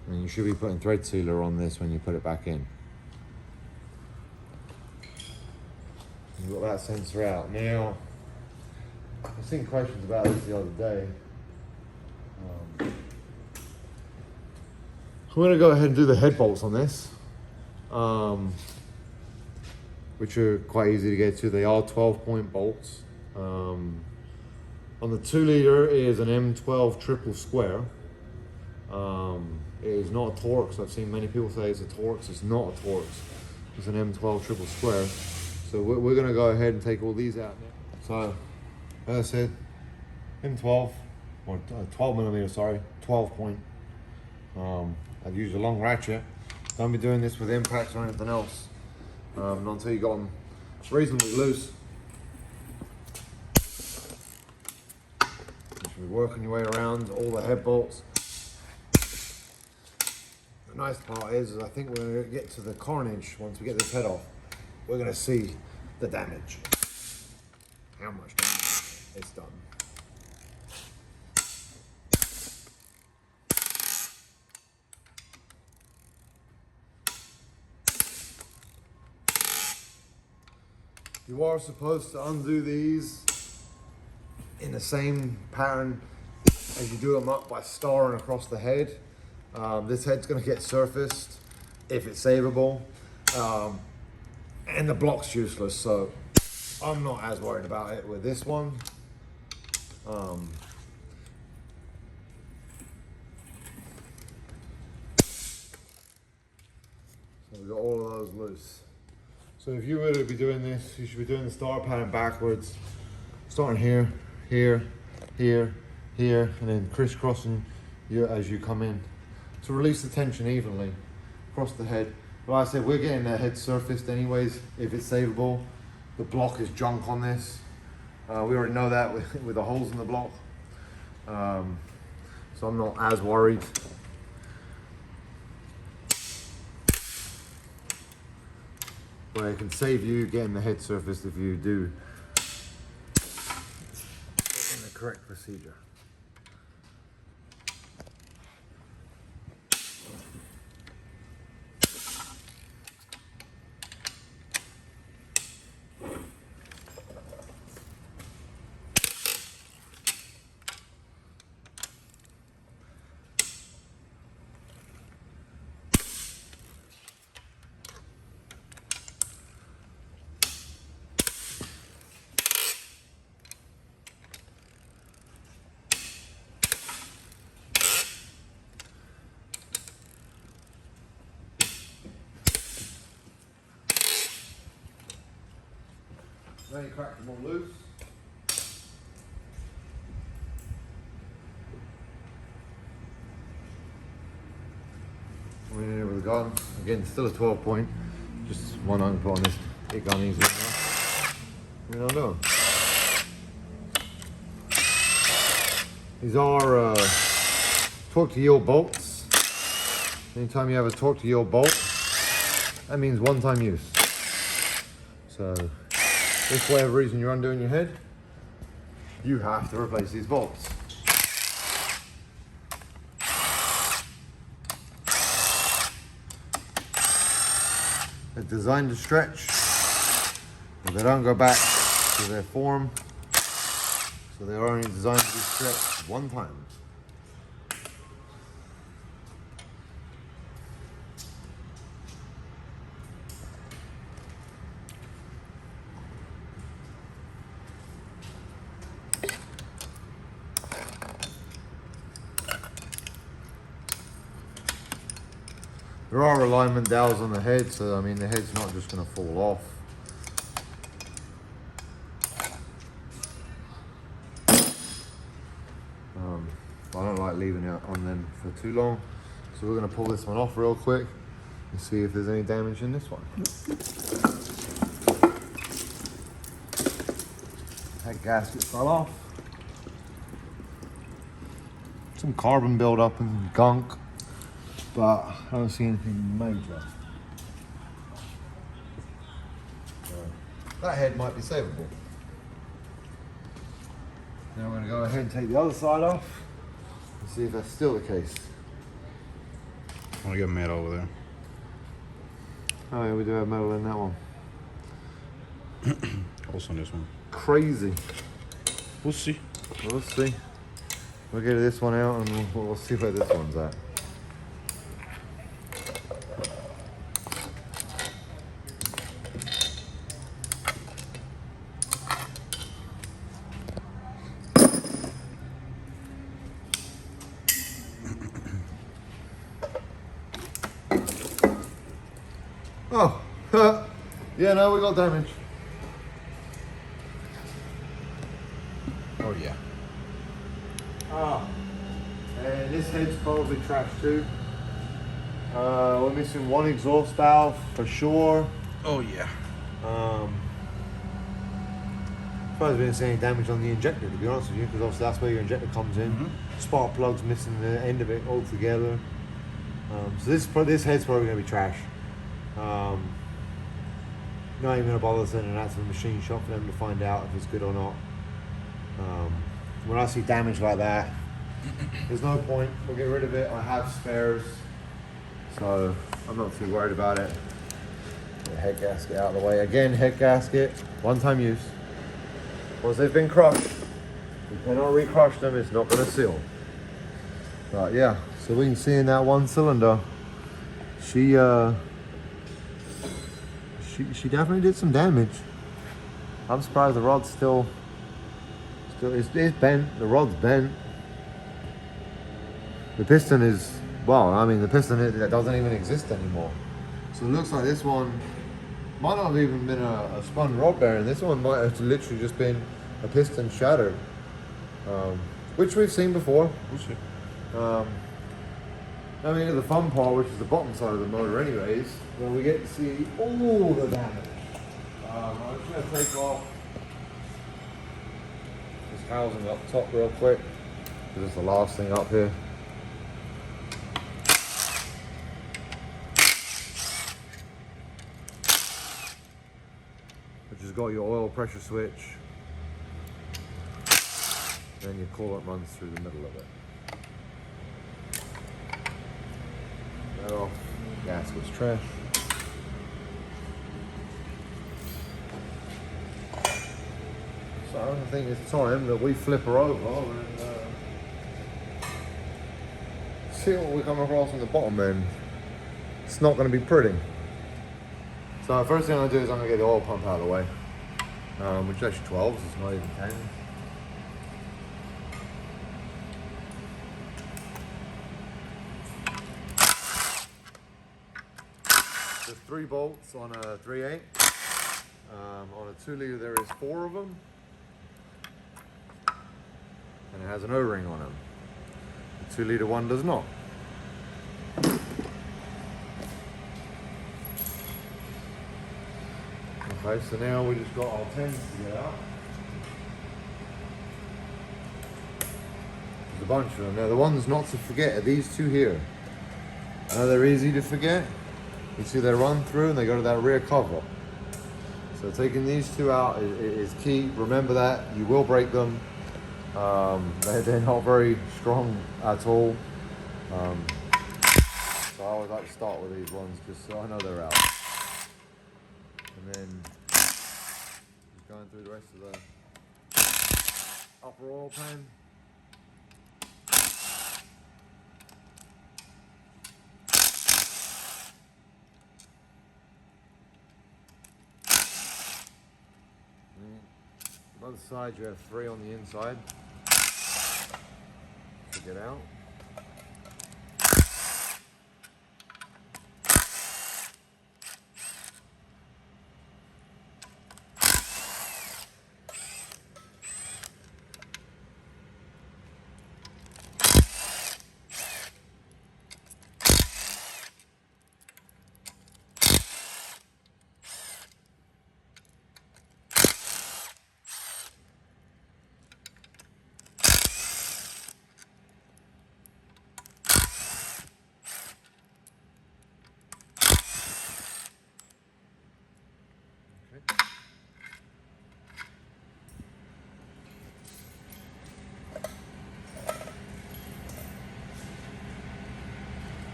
And you should be putting thread sealer on this when you put it back in. You've got that sensor out. Now, I've seen questions about this the other day. I'm going to go ahead and do the head bolts on this, which are quite easy to get to. They are 12-point bolts. On the 2 liter is an M12 triple square. It is not a Torx. I've seen many people say it's a Torx. It's not a Torx. It's an M12 triple square. So we're going to go ahead and take all these out now. So, as I said, M12, or 12mm, sorry, 12-point. I've used a long ratchet. Don't be doing this with impacts or anything else. Not until you got them reasonably loose. You should be working your way around all the head bolts. The nice part is I think we're going to get to the carnage once we get this head off. We're going to see the damage. How much damage it's done. You are supposed to undo these in the same pattern as you do them up by starring across the head. This head's going to get surfaced if it's savable, and the block's useless, so I'm not as worried about it with this one. So we got all of those loose. So if you were to be doing this, you should be doing the star pattern backwards, starting here, here, here, here, and then crisscrossing you as you come in to release the tension evenly across the head. But like I said, we're getting the head surfaced anyways if it's savable. The block is junk on this. We already know that with the holes in the block. So I'm not as worried. But it can save you getting the head surfaced if you do it in the correct procedure. Then you crack them all loose. We're in here with a gun. Again, still a 12-point. Just one I can put on this big gun easily. We don't know. These are torque to yield bolts. Anytime you have a torque to your bolt, that means one-time use. So if for whatever reason you're undoing your head, you have to replace these bolts. They're designed to stretch, but they don't go back to their form. So they're only designed to be stretched one time. There are alignment dowels on the head, so I mean the head's not just going to fall off. I don't like leaving it on them for too long, so we're going to pull this one off real quick and see if there's any damage in this one. That gasket fell off. Some carbon buildup and gunk, but I don't see anything major. So that head might be savable. Now we're going to go ahead and take the other side off and see if that's still the case. I want to get metal over there. Oh yeah, we do have metal in that one. Also on this one. Crazy. We'll see. We'll see. We'll get this one out and we'll see where this one's at. Oh, yeah, no, we got damage. Oh yeah. Ah, and this head's probably trashed too. We're missing one exhaust valve for sure. Oh yeah. As far as we didn't see any damage on the injector, to be honest with you, because obviously that's where your injector comes in. Spark plug's missing the end of it altogether. So this head's probably going to be trash. Not even going to bother sending that to the machine shop for them to find out if it's good or not. When I see damage like that, there's no point. We'll get rid of it. I have spares, so I'm not too worried about it. Get the head gasket out of the way. Again, head gasket, one-time use. Once they've been crushed, you cannot re-crush them. It's not going to seal. But yeah, so we can see in that one cylinder, she definitely did some damage. I'm surprised the rod's still it's bent. The rod's bent. The piston is, well, I mean the piston that doesn't even exist anymore. So it looks like this one might not have even been a spun rod bearing. This one might have literally just been a piston shattered, which we've seen before. We'll see. I mean, the fun part, which is the bottom side of the motor anyways, where we get to see all the damage. I'm just going to take off this housing up top real quick, because it's the last thing up here. Which has got your oil pressure switch, then your coolant runs through the middle of it. Off. Gasket's trash. So I think it's time that we flip her over and see what we come across on the bottom end. It's not going to be pretty. So the first thing I'm going to do is I'm going to get the oil pump out of the way, which is actually 12, so it's not even 10. There's 3 bolts on a 3/8. On a 2 liter there is 4 of them. And it has an O-ring on them. The 2 liter one does not. Okay, so now we just got our 10s to get out. There's a bunch of them. Now the ones not to forget are these two here. Now they're easy to forget. You see they run through and they go to that rear cover. So taking these two out is key. Remember that. You will break them. They're not very strong at all. So I always like to start with these ones just so I know they're out. And then just going through the rest of the upper oil pan. Both sides you have 3 on the inside. Take it out.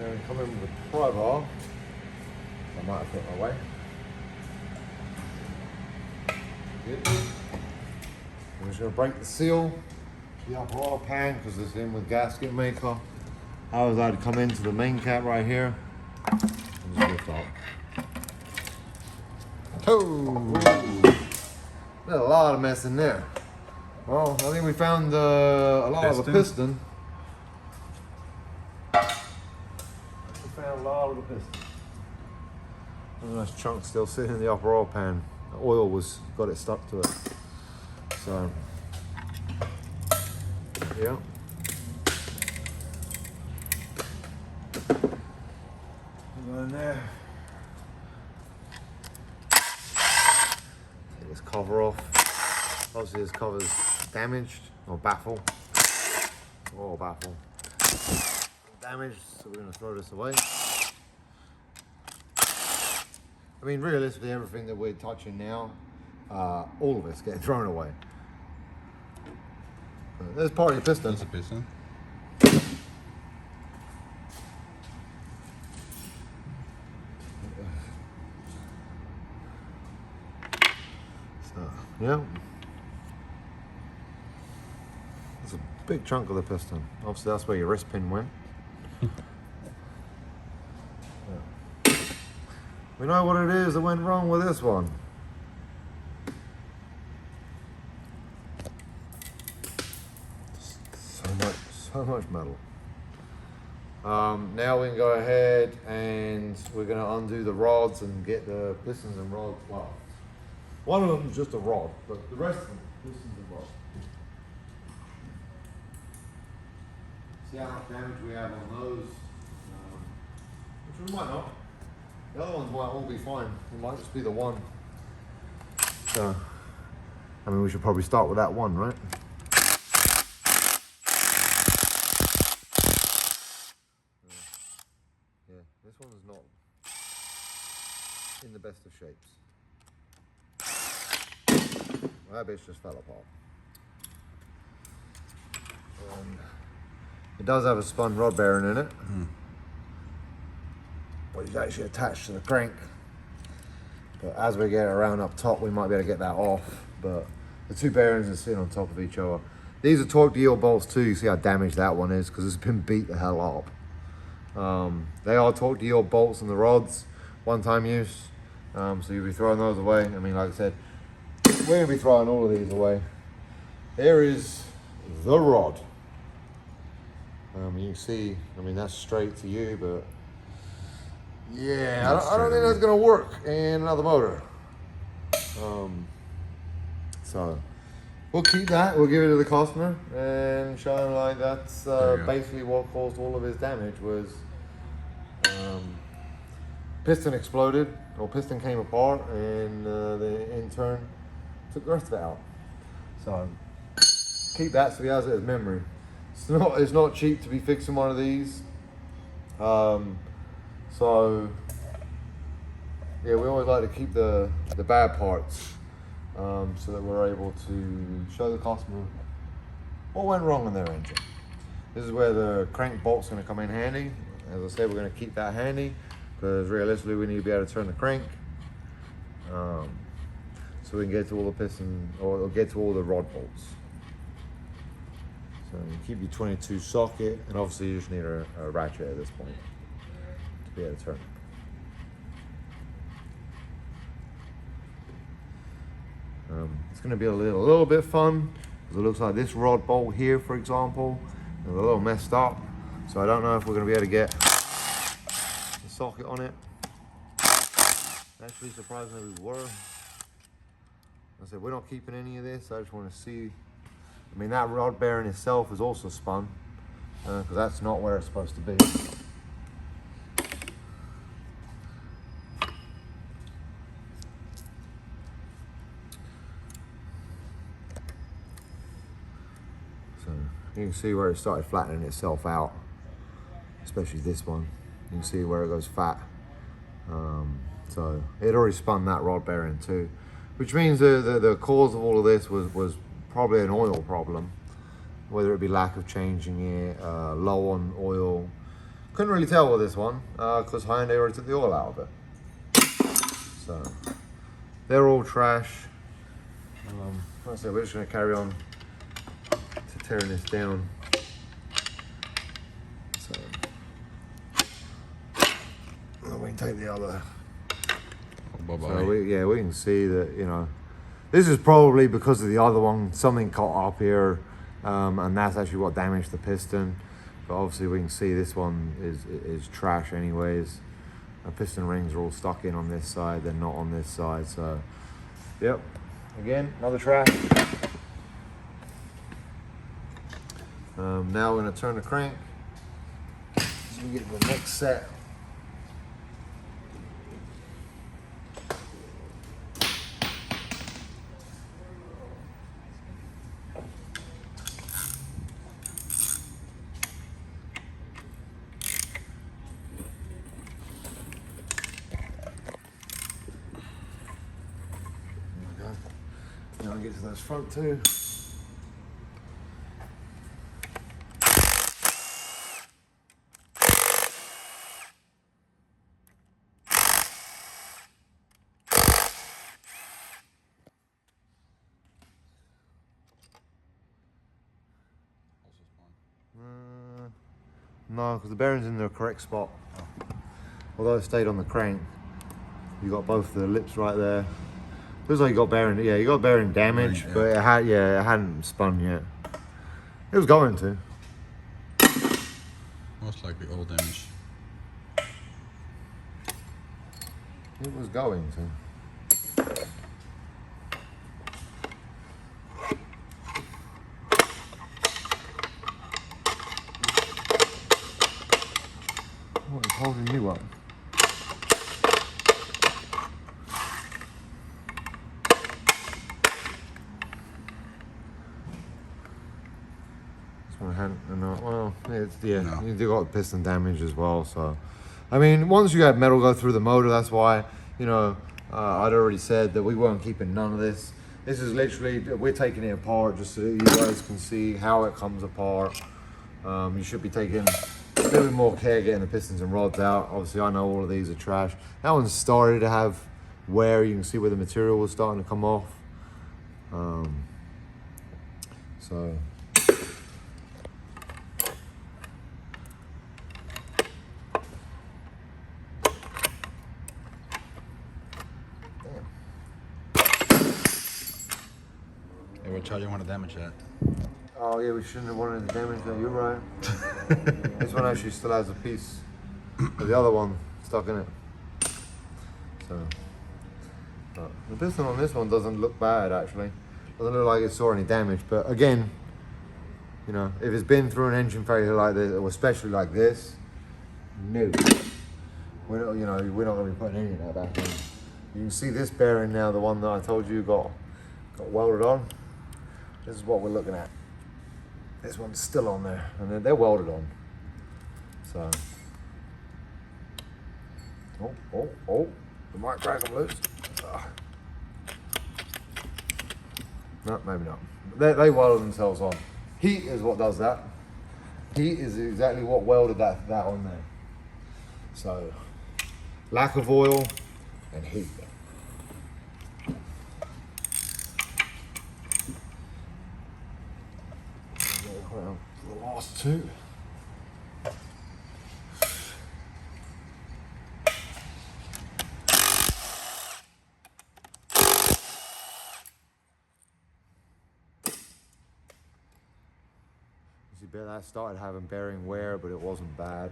And come in with a pry bar. I might have put it away. Good. I'm just going to break the seal, the upper oil pan, because it's in with gasket maker. I was allowed to come into the main cap right here and just lift up. Oh! There's a lot of mess in there. Well, I think we found a lot of the piston. Found a lot of the piston. A nice chunk still sitting in the upper oil pan. The oil got it stuck to it. So, yeah. Go in there. Take this cover off. Obviously this cover's damaged, or baffle. Oil baffle. Damaged, so we're going to throw this away. I mean, realistically, everything that we're touching now, all of it's getting thrown away. There's part of your piston. That's a piston. So, yeah. That's a big chunk of the piston. Obviously, that's where your wrist pin went. We know what it is that went wrong with this one. So much metal. Now we can go ahead and we're going to undo the rods and get the pistons and rods. Well, one of them is just a rod, but the rest of them pistons and rods. See how much damage we have on those. Which we might not. The other ones might all be fine. It might just be the one. So, I mean, we should probably start with that one, right? Yeah, this one is not in the best of shapes. Well, that bitch just fell apart. It does have a spun rod bearing in it. But it's actually attached to the crank. But as we get it around up top, we might be able to get that off. But the two bearings are sitting on top of each other. These are torque yield bolts too. You see how damaged that one is because it's been beat the hell up. They are torque yield bolts on the rods, one-time use. So you'll be throwing those away. I mean, like I said, we're gonna be throwing all of these away. Here is the rod. You can see, I mean, that's straight to you, but yeah, I don't think that's gonna work in another motor. So we'll keep that. We'll give it to the customer and show him like that's basically what caused all of his damage was piston exploded or piston came apart, and in turn took the rest of it out. So keep that so he has it as memory. It's not cheap to be fixing one of these. So yeah, we always like to keep the bad parts so that we're able to show the customer what went wrong in their engine. This is where the crank bolt's going to come in handy. As I said, we're going to keep that handy because realistically we need to be able to turn the crank so we can get to all the piston or get to all the rod bolts. So you keep your 22 socket, and obviously you just need a ratchet at this point to be able to turn it. It's going to be a little bit fun because it looks like this rod bolt here, for example, is a little messed up. So I don't know if we're going to be able to get the socket on it. Actually, surprisingly, we were. I said we're not keeping any of this. I just want to see. I mean, that rod bearing itself is also spun because that's not where it's supposed to be. So you can see where it started flattening itself out, especially this one. You can see where it goes fat. So it already spun that rod bearing too, which means the cause of all of this was probably an oil problem, whether it be lack of changing it, low on oil. Couldn't really tell with this one because Hyundai already took the oil out of it. So they're all trash. Like I said, we're just going to carry on to tearing this down. So we can take the other. So we can see that, you know, this is probably because of the other one, something caught up here, and that's actually what damaged the piston. But obviously we can see this one is trash anyways. The piston rings are all stuck in on this side, they're not on this side. So, yep, again, another trash. Now we're going to turn the crank so we get the next set. Now we get to those front two. No, because the bearing's in the correct spot. Although it stayed on the crank, you got both the lips right there. Looks like you got bearing, yeah, you got bearing damage, but it hadn't spun yet. It was going to. Most likely oil damage. It was going to. What is holding you up? Well, you do got piston damage as well. So, I mean, once you have metal go through the motor, that's why, you know, I'd already said that we weren't keeping none of this. This is literally, we're taking it apart just so that you guys can see how it comes apart. You should be taking a little bit more care getting the pistons and rods out. Obviously, I know all of these are trash. That one's started to have wear. You can see where the material was starting to come off. So. What charge you want to damage that? Oh yeah, we shouldn't have wanted to damage that, you're right. This one actually still has a piece of the other one stuck in it. So, the piston on this one doesn't look bad actually. Doesn't look like it saw any damage, but again, you know, if it's been through an engine failure like this, or especially like this, no. We're not going to be putting any of that back in. You can see this bearing now, the one that I told you got welded on. This is what we're looking at. This one's still on there, and they're welded on. So, Oh, it might crack them loose. No, maybe not. They welded themselves on. Heat is what does that. Heat is exactly what welded that on there. So, lack of oil and heat. The last two. That started having bearing wear, but it wasn't bad.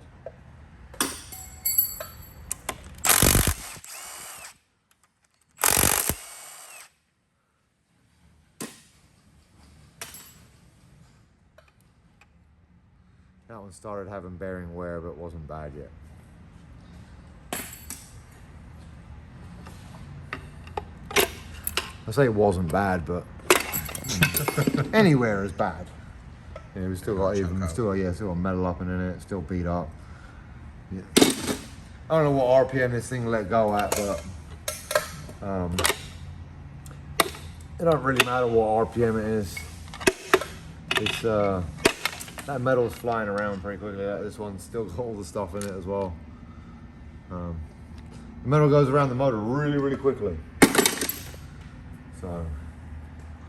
That one started having bearing wear, but it wasn't bad yet. I say it wasn't bad, but anywhere is bad. Yeah, we still got still got metal up in it, still beat up. Yeah. I don't know what RPM this thing let go at, but it don't really matter what RPM it is. It's that metal's flying around pretty quickly. This one's still got all the stuff in it as well. The metal goes around the motor really quickly. So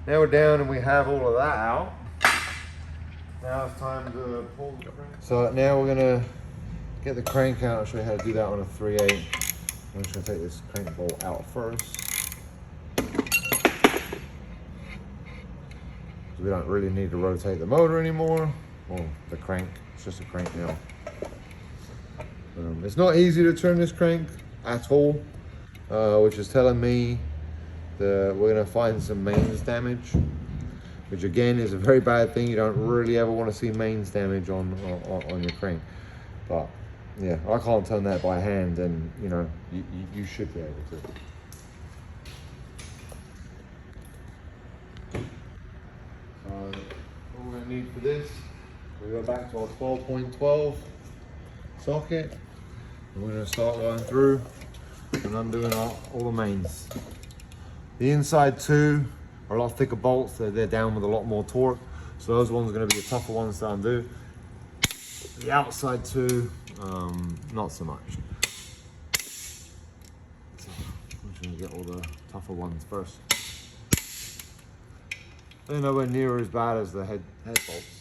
now we're down and we have all of that out. Now it's time to pull the crank. So now we're gonna get the crank out. I'll show you how to do that on a 3/8. I'm just gonna take this crank bolt out first. So we don't really need to rotate the motor anymore. Well, the crank, it's just a crank now. It's not easy to turn this crank at all, which is telling me that we're gonna find some mains damage, which again is a very bad thing. You don't really ever want to see mains damage on your crank. But yeah, I can't turn that by hand, and you know, you should be able to. So all we're going to need for this, we go back to our 12.12 socket, and we're going to start going through and undoing all the mains. The inside two are a lot thicker bolts. They're down with a lot more torque, so those ones are going to be the tougher ones to undo. The outside two, not so much. So I'm just going to get all the tougher ones first. They're nowhere near as bad as the head bolts.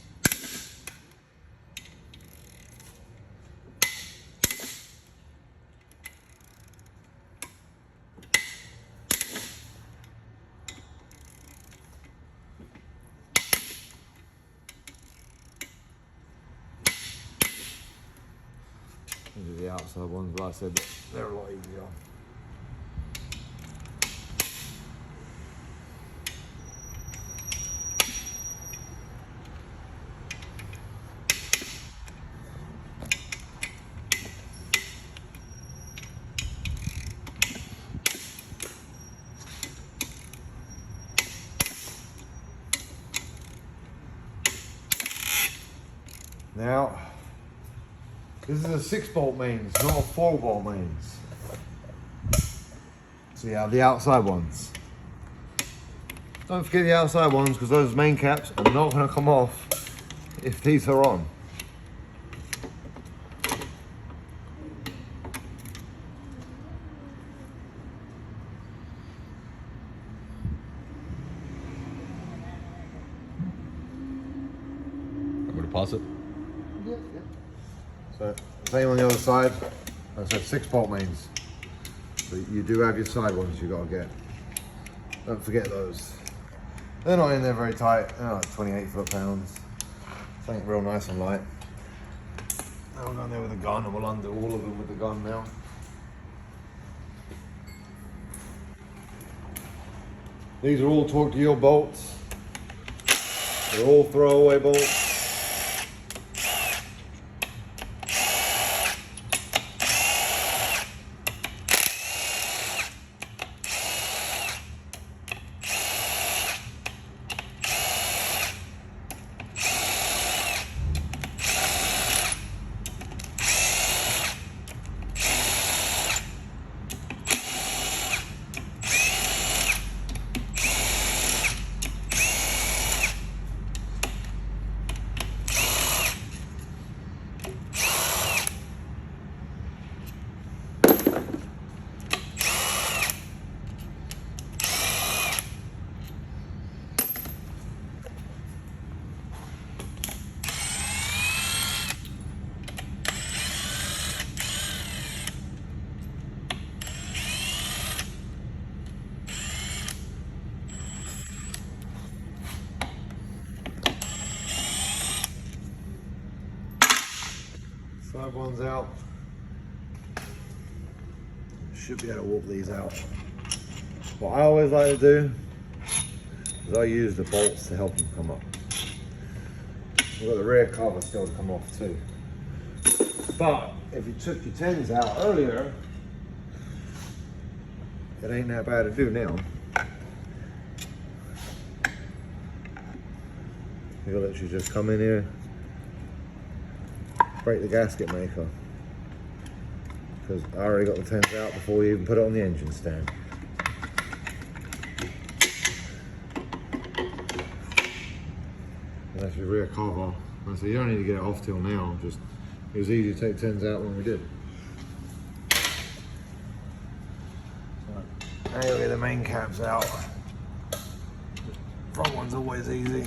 The outside ones, like I said, they're a lot easier. Now, this is a 6-bolt mains, not a 4-bolt mains. So you have the outside ones. Don't forget the outside ones, because those main caps are not going to come off if these are on. I'm going to pause it. Yeah. So, same on the other side. I said 6-bolt mains. But you do have your side ones you got to get. Don't forget those. They're not in there very tight. They're like 28 foot-pounds. Something real nice and light. Now we're going there with a gun, and we'll undo all of them with the gun now. These are all torque yield bolts. They're all throwaway bolts. Drive ones out. Should be able to walk these out. What I always like to do is I use the bolts to help them come up. We've got the rear cover still to come off too. But if you took your 10s out earlier, it ain't that bad to do now. You can literally just come in here, break the gasket maker. Because I already got the 10s out before we even put it on the engine stand. And that's your rear cover. And so you don't need to get it off till now. Just it was easy to take 10s out when we did. So, now you'll get the main caps out. Front one's always easy.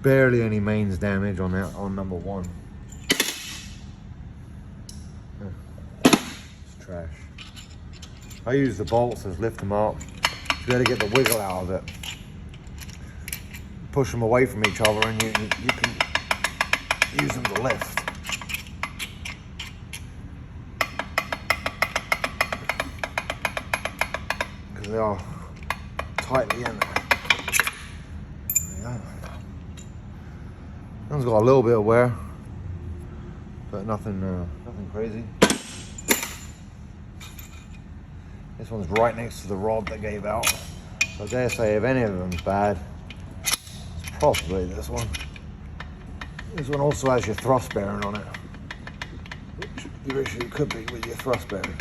Barely any mains damage on that on number 1. It's trash. I use the bolts, just lift them up. You gotta get the wiggle out of it. Push them away from each other and you can use them to lift. Because they are tightly in there. There you go. That one's got a little bit of wear, but nothing crazy. This one's right next to the rod that gave out. So I dare say if any of them's bad, it's probably this one. This one also has your thrust bearing on it, which your issue could be with your thrust bearing.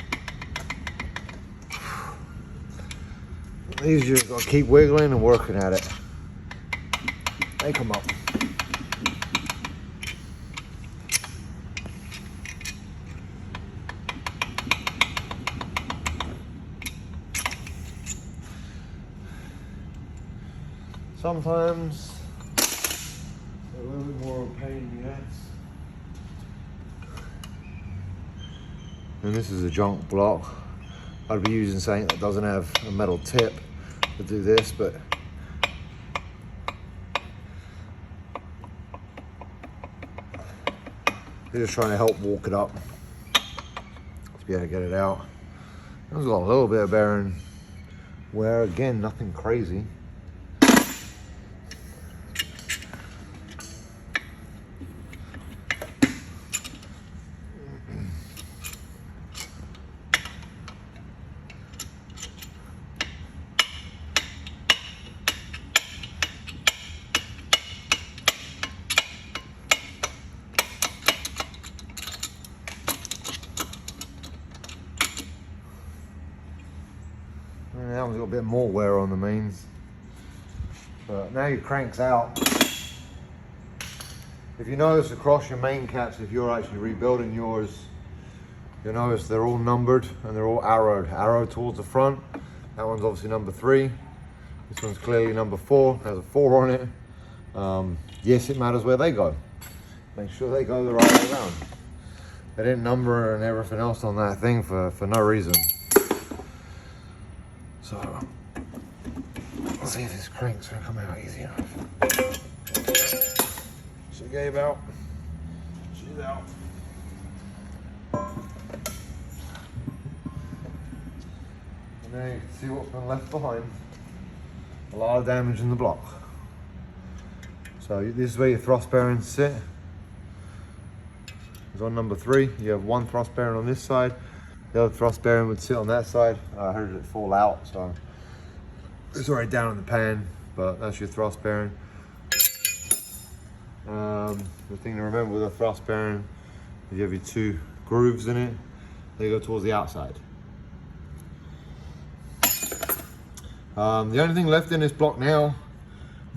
These you just gotta keep wiggling and working at it. They come up. Sometimes they're a little bit more of a pain in the ass. And this is a junk block. I'd be using something that doesn't have a metal tip to do this, but you're just trying to help walk it up to be able to get it out. It's got a little bit of bearing wear, again, nothing crazy. That one's got a bit more wear on the mains. But now your crank's out. If you notice across your main caps, if you're actually rebuilding yours, you'll notice they're all numbered and they're all arrowed. Arrow towards the front. That one's obviously number 3. This one's clearly number 4, has a 4 on it. Yes, it matters where they go. Make sure they go the right way around. They didn't number and everything else on that thing for no reason. So, let's see if this crank's gonna come out easy enough. She gave out. She's out. And now you can see what's been left behind. A lot of damage in the block. So this is where your thrust bearings sit. It's on number 3. You have one thrust bearing on this side. The other thrust bearing would sit on that side. I heard it fall out, so it's already down in the pan, but that's your thrust bearing. The thing to remember with a thrust bearing is you have your 2 grooves in it. They go towards the outside. The only thing left in this block now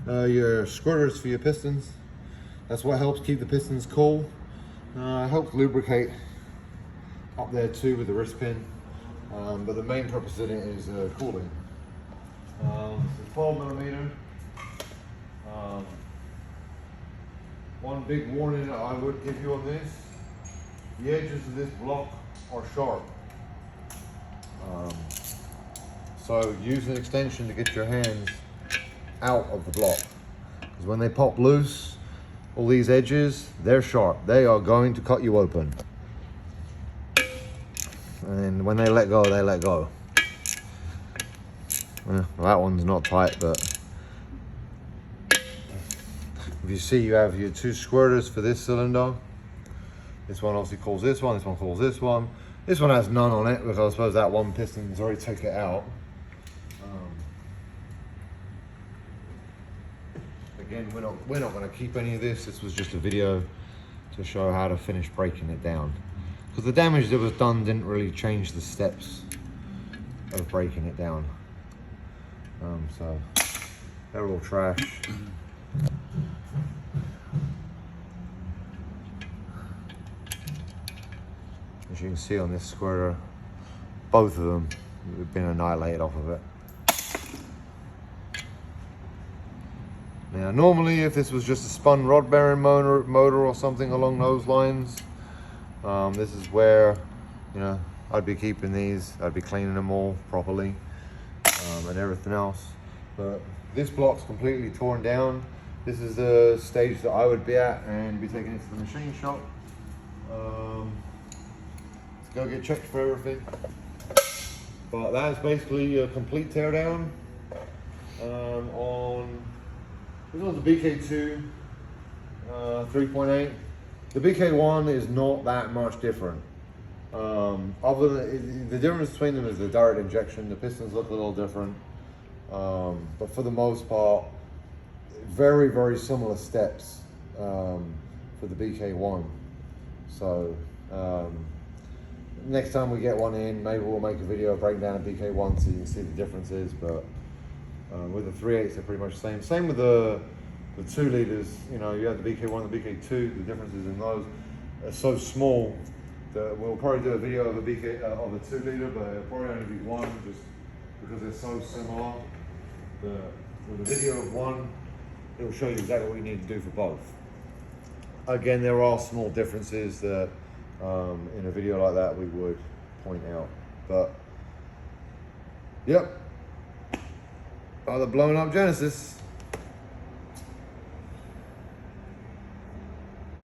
are your squirters for your pistons. That's what helps keep the pistons cool. It helps lubricate up there too with the wrist pin, but the main purpose of it is cooling. It's 12mm. One big warning that I would give you on this: the edges of this block are sharp. So use an extension to get your hands out of the block, because when they pop loose, all these edges, they're sharp. They are going to cut you open. And when they let go, they let go. Well, that one's not tight, but if you see, you have your 2 squirters for this cylinder. This one obviously calls this one calls this one. This one has none on it because I suppose that one piston's already took it out. Again, we're not going to keep any of this. This was just a video to show how to finish breaking it down. Because the damage that was done didn't really change the steps of breaking it down. So they're all trash. As you can see on this squirter, both of them have been annihilated off of it. Now, normally if this was just a spun rod bearing motor or something along those lines, this is where, you know, I'd be keeping these. I'd be cleaning them all properly and everything else. But this block's completely torn down. This is the stage that I would be at and be taking it to the machine shop. Go get checked for everything. But that's basically a complete teardown on this one's a BK2 3.8. The BK1 is not that much different. Other than the difference between them is the direct injection. The pistons look a little different, but for the most part, very, very similar steps for the BK1. So next time we get one in, maybe we'll make a video breakdown of BK1 so you can see the differences. But with the 3.8s, they're pretty much the same. Same with the 2 liters. You know, you have the BK1 and the BK2. The differences in those are so small that we'll probably do a video of a BK of a 2 liter, but it'll probably only be one, just because they're so similar. With a video of one, it will show you exactly what you need to do for both. Again, there are small differences that in a video like that we would point out, but yep, the blown up Genesis.